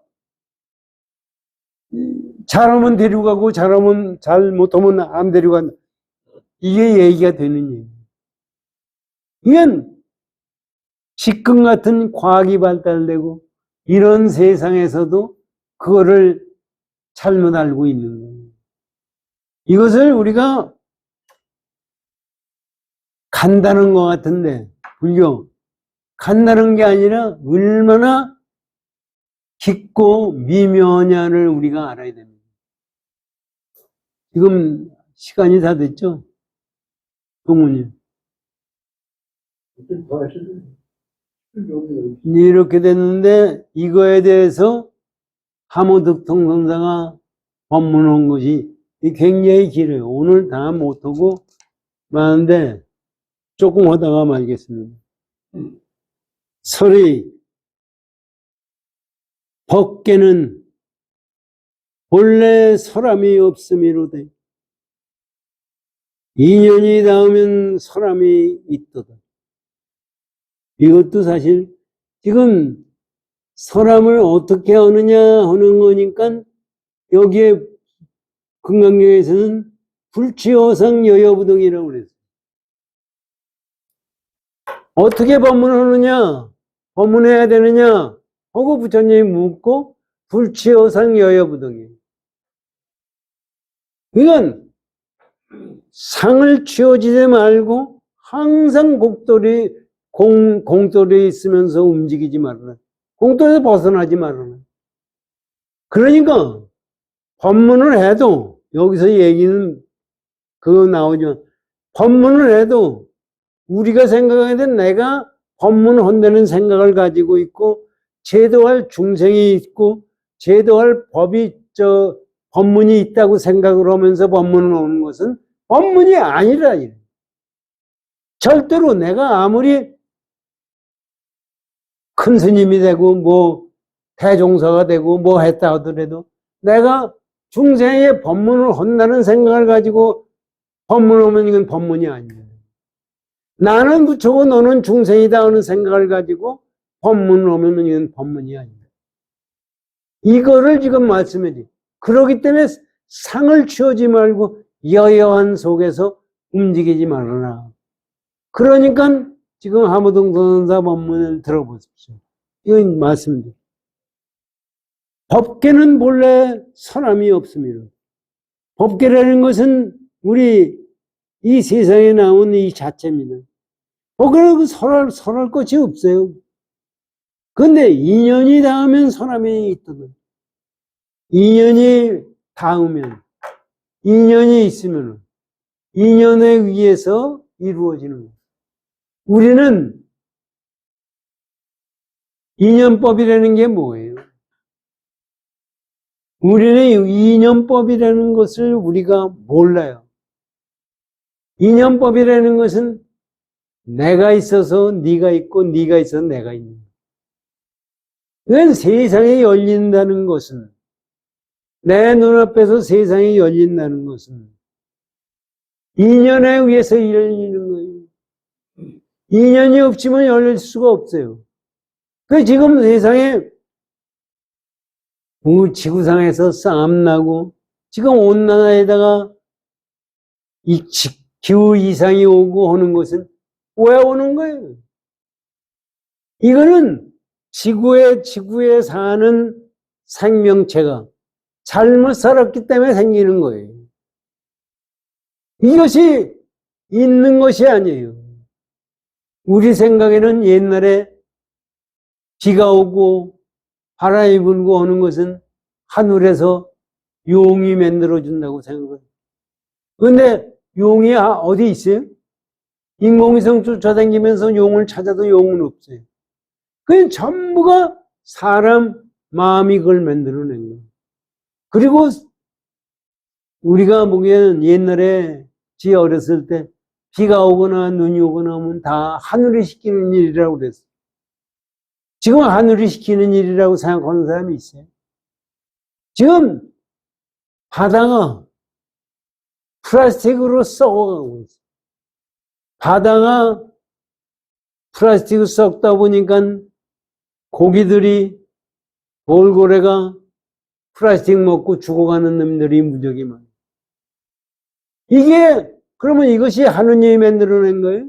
잘하면 데려가고 잘하면 잘못하면 안 데려간다. 이게 얘기가 되는 얘기예요. 이건 지금 같은 과학이 발달되고 이런 세상에서도 그거를 잘못 알고 있는 거예요. 이것을 우리가 간다는 것 같은데 불교 간다는 게 아니라 얼마나 깊고 미묘하냐를 우리가 알아야 됩니다. 지금 시간이 다 됐죠? 동훈님. 이렇게 됐는데 이거에 대해서 하모득통 선사가 법문한 것이 굉장히 길어요. 오늘 다 못하고 많은데 조금 하다가 말겠습니다. 설의 법계는 본래 설함이 없음이로되 인연이 닿으면 설함이 있도다. 이것도 사실 지금 설함을 어떻게 하느냐 하는 거니까 여기에 금강경에서는 불치어상 여여부동이라고 그랬어요. 어떻게 법문하느냐, 법문해야 되느냐 하고 부처님이 묻고 불치어상 여여부동이에요. 이건 상을 취어지지 말고 항상 공돌이에 있으면서 움직이지 말아라. 공돌에서 벗어나지 말아라. 그러니까 법문을 해도 여기서 얘기는 그거 나오죠. 법문을 해도 우리가 생각해야 돼. 내가 법문을 한다는 생각을 가지고 있고 제도할 중생이 있고 제도할 법문이 있다고 생각을 하면서 법문을 하는 것은 법문이 아니라 절대로 내가 아무리 큰 스님이 되고 뭐 대종사가 되고 뭐 했다 하더라도 내가 중생의 법문을 한다는 생각을 가지고 법문을 하면 이건 법문이 아니에요. 나는 부처고 너는 중생이다 하는 생각을 가지고 법문을 하면 이건 법문이 아니에요. 이거를 지금 말씀해 드려요. 그렇기 때문에 상을 취하지 말고 여여한 속에서 움직이지 말아라. 그러니까 지금 하무동 선사 법문을 들어보십시오. 이건 맞습니다. 법계는 본래 선함이 없습니다. 법계라는 것은 우리 이 세상에 나온 이 자체입니다. 법계는 선할 것이 없어요. 근데 인연이 닿으면 선함이 있거든. 인연이 닿으면, 인연이 있으면, 인연에 의해서 이루어지는 거예요. 우리는 인연법이라는 게 뭐예요? 우리는 인연법이라는 것을 우리가 몰라요. 인연법이라는 것은 내가 있어서 네가 있고 네가 있어서 내가 있는 거예요. 그건 세상에 열린다는 것은, 내 눈앞에서 세상이 열린다는 것은 인연에 의해서 열리는 거예요. 인연이 없으면 열릴 수가 없어요. 그 지금 세상에 지구상에서 싸움 나고 지금 온난화에다가 기후 이상이 오고 하는 것은 왜 오는 거예요? 이거는 지구에 사는 생명체가 잘못 살았기 때문에 생기는 거예요. 이것이 있는 것이 아니에요. 우리 생각에는 옛날에 비가 오고 바람이 불고 하는 것은 하늘에서 용이 만들어준다고 생각해요. 그런데 용이 어디 있어요? 인공위성 쫓아다니면서 용을 찾아도 용은 없어요. 그건 전부가 사람 마음이 그걸 만들어낸 거예요. 그리고 우리가 보기에는 옛날에 지 어렸을 때 비가 오거나 눈이 오거나 하면 다 하늘이 시키는 일이라고 그랬어요. 지금 하늘이 시키는 일이라고 생각하는 사람이 있어요. 지금 바다가 플라스틱으로 썩어가고 있어요. 바다가 플라스틱으로 썩다 보니까 고기들이, 돌고래가 플라스틱 먹고 죽어가는 놈들이 무지하게 많아요. 그러면 이것이 하느님이 만들어낸 거예요?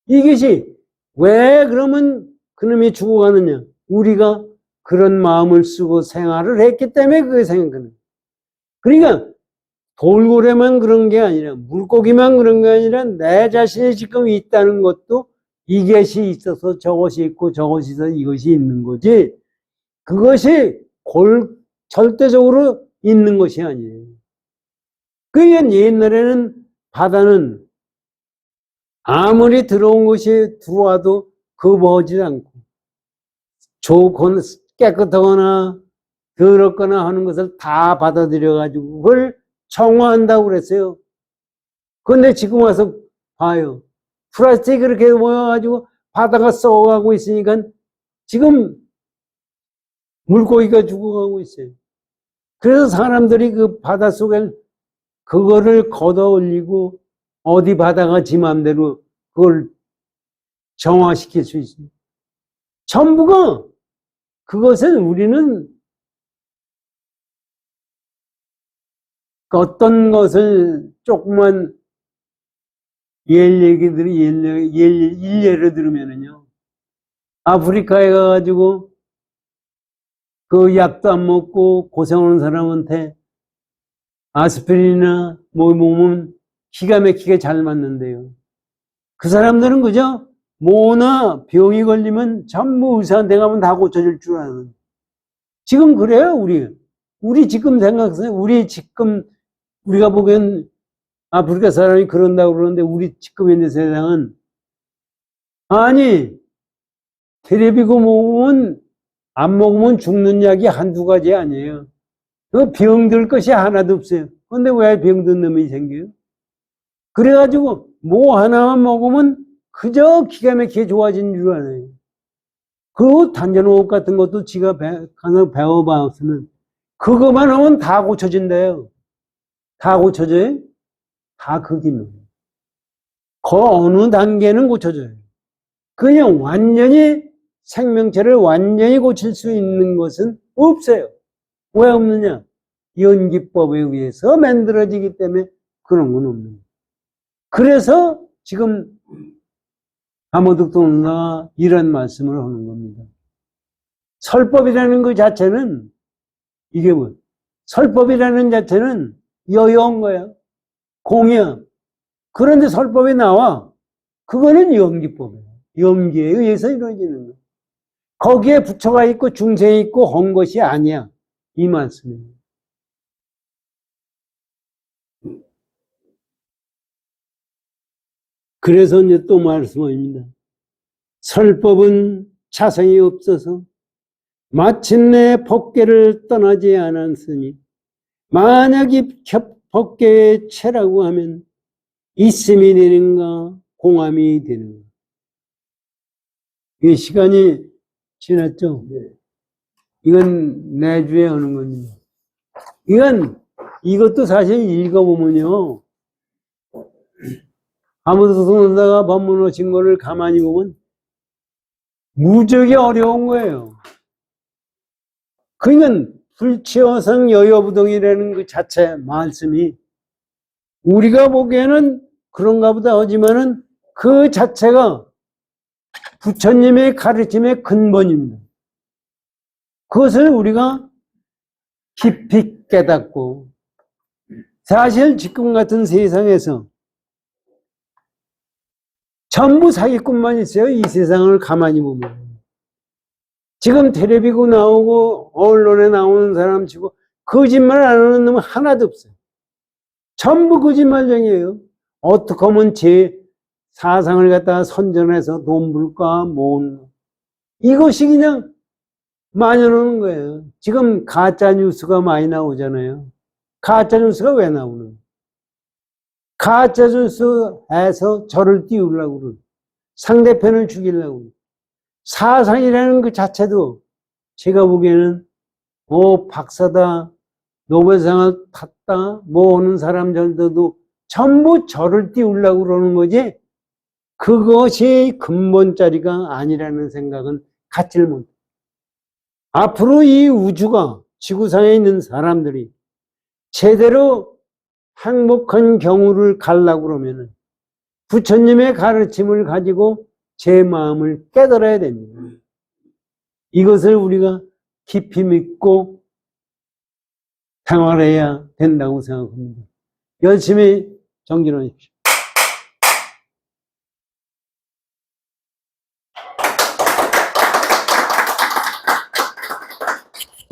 이것이 왜 그러면 그놈이 죽어가느냐? 우리가 그런 마음을 쓰고 생활을 했기 때문에 그게 생긴 거예요. 그러니까 돌고래만 그런 게 아니라, 물고기만 그런 게 아니라 내 자신이 지금 있다는 것도 이것이 있어서 저것이 있고 저것이 있어서 이것이 있는 거지, 그것이 절대적으로 있는 것이 아니에요. 그러니까 옛날에는 바다는 아무리 들어온 것이 들어와도 겁하지 않고 좋거나 깨끗하거나 더럽거나 하는 것을 다 받아들여가지고 그걸 정화한다고 그랬어요. 그런데 지금 와서 봐요. 플라스틱이 그렇게 모여가지고 바다가 썩어가고 있으니까 지금 물고기가 죽어가고 있어요. 그래서 사람들이 그 바다 속에 그거를 걷어 올리고 어디 바다가 지 맘대로 그걸 정화시킬 수 있습니다. 전부가 그것은 우리는 어떤 것을 조금만 일례를 들으면은요, 아프리카에 가가지고 그 약도 안 먹고 고생하는 사람한테 아스피린이나 뭐 먹으면 기가 막히게 잘 맞는데요. 그 사람들은 그저 뭐나 병이 걸리면 전부 의사한테 가면 다 고쳐줄 줄 아는. 지금 그래요, 우리 지금 생각하세요. 우리가 보기엔 아프리카 사람이 그런다고 그러는데 우리 지금 있는 세상은, 아니, 텔레비고 먹으면, 안 먹으면 죽는 약이 한두 가지 아니에요. 그 병들 것이 하나도 없어요. 그런데 왜 병든 놈이 생겨요? 그래가지고 뭐 하나만 먹으면 그저 기가 막히게 좋아진 줄 알아요. 그 단전호흡 같은 것도 지가 가서 배워봤으면 그거만 하면 다 고쳐진대요. 다 고쳐져요? 다 그기면. 그 어느 단계는 고쳐져요. 그냥 완전히 생명체를 완전히 고칠 수 있는 것은 없어요. 왜 없느냐? 연기법에 의해서 만들어지기 때문에 그런 건 없는 거예요. 그래서 지금 가모득동자가 이런 말씀을 하는 겁니다. 설법이라는 그 자체는 이게 뭐 설법이라는 자체는 여여한 거야. 공이야. 그런데 설법이 나와. 그거는 염기법이야. 염기에 의해서 이루어지는 거야. 거기에 부처가 있고 중생이 있고 한 것이 아니야. 이 말씀이에요. 그래서 이제 또 말씀합니다. 설법은 차성이 없어서 마침내 법계를 떠나지 않았으니 만약 이 법계의 체라고 하면 있음이 되는가 공함이 되는가. 이 시간이 지났죠? 네. 이건 내주에 하는 겁니다. 이것도 사실 읽어보면요. 가모득동자가 법문을 진 거를 가만히 보면 무지하게 어려운 거예요. 그러니까 불치어성 여여부동이라는 그 자체 말씀이 우리가 보기에는 그런가 보다 하지만은 그 자체가 부처님의 가르침의 근본입니다. 그것을 우리가 깊이 깨닫고 사실 지금 같은 세상에서 전부 사기꾼만 있어요. 이 세상을 가만히 보면. 지금 텔레비고 나오고 언론에 나오는 사람 치고 거짓말 안 하는 놈은 하나도 없어요. 전부 거짓말쟁이에요. 어떻게 하면 제 사상을 갖다가 선전해서 돈 벌까 뭐 이것이 그냥 만연하는 거예요. 지금 가짜 뉴스가 많이 나오잖아요. 가짜 뉴스가 왜 나오는 거예요? 가짜 뉴스에서 저를 띄우려고 그러고 상대편을 죽이려고 그러고 사상이라는 그 자체도 제가 보기에는 박사다 노벨상을 탔다 뭐 하는 사람들도 전부 저를 띄우려고 그러는 거지 그것이 근본자리가 아니라는 생각은 갖지를 못해요. 앞으로 이 우주가 지구상에 있는 사람들이 제대로 행복한 경우를 가려고 그러면 부처님의 가르침을 가지고 제 마음을 깨달아야 됩니다. 이것을 우리가 깊이 믿고 생활해야 된다고 생각합니다. 열심히 정진하십시오.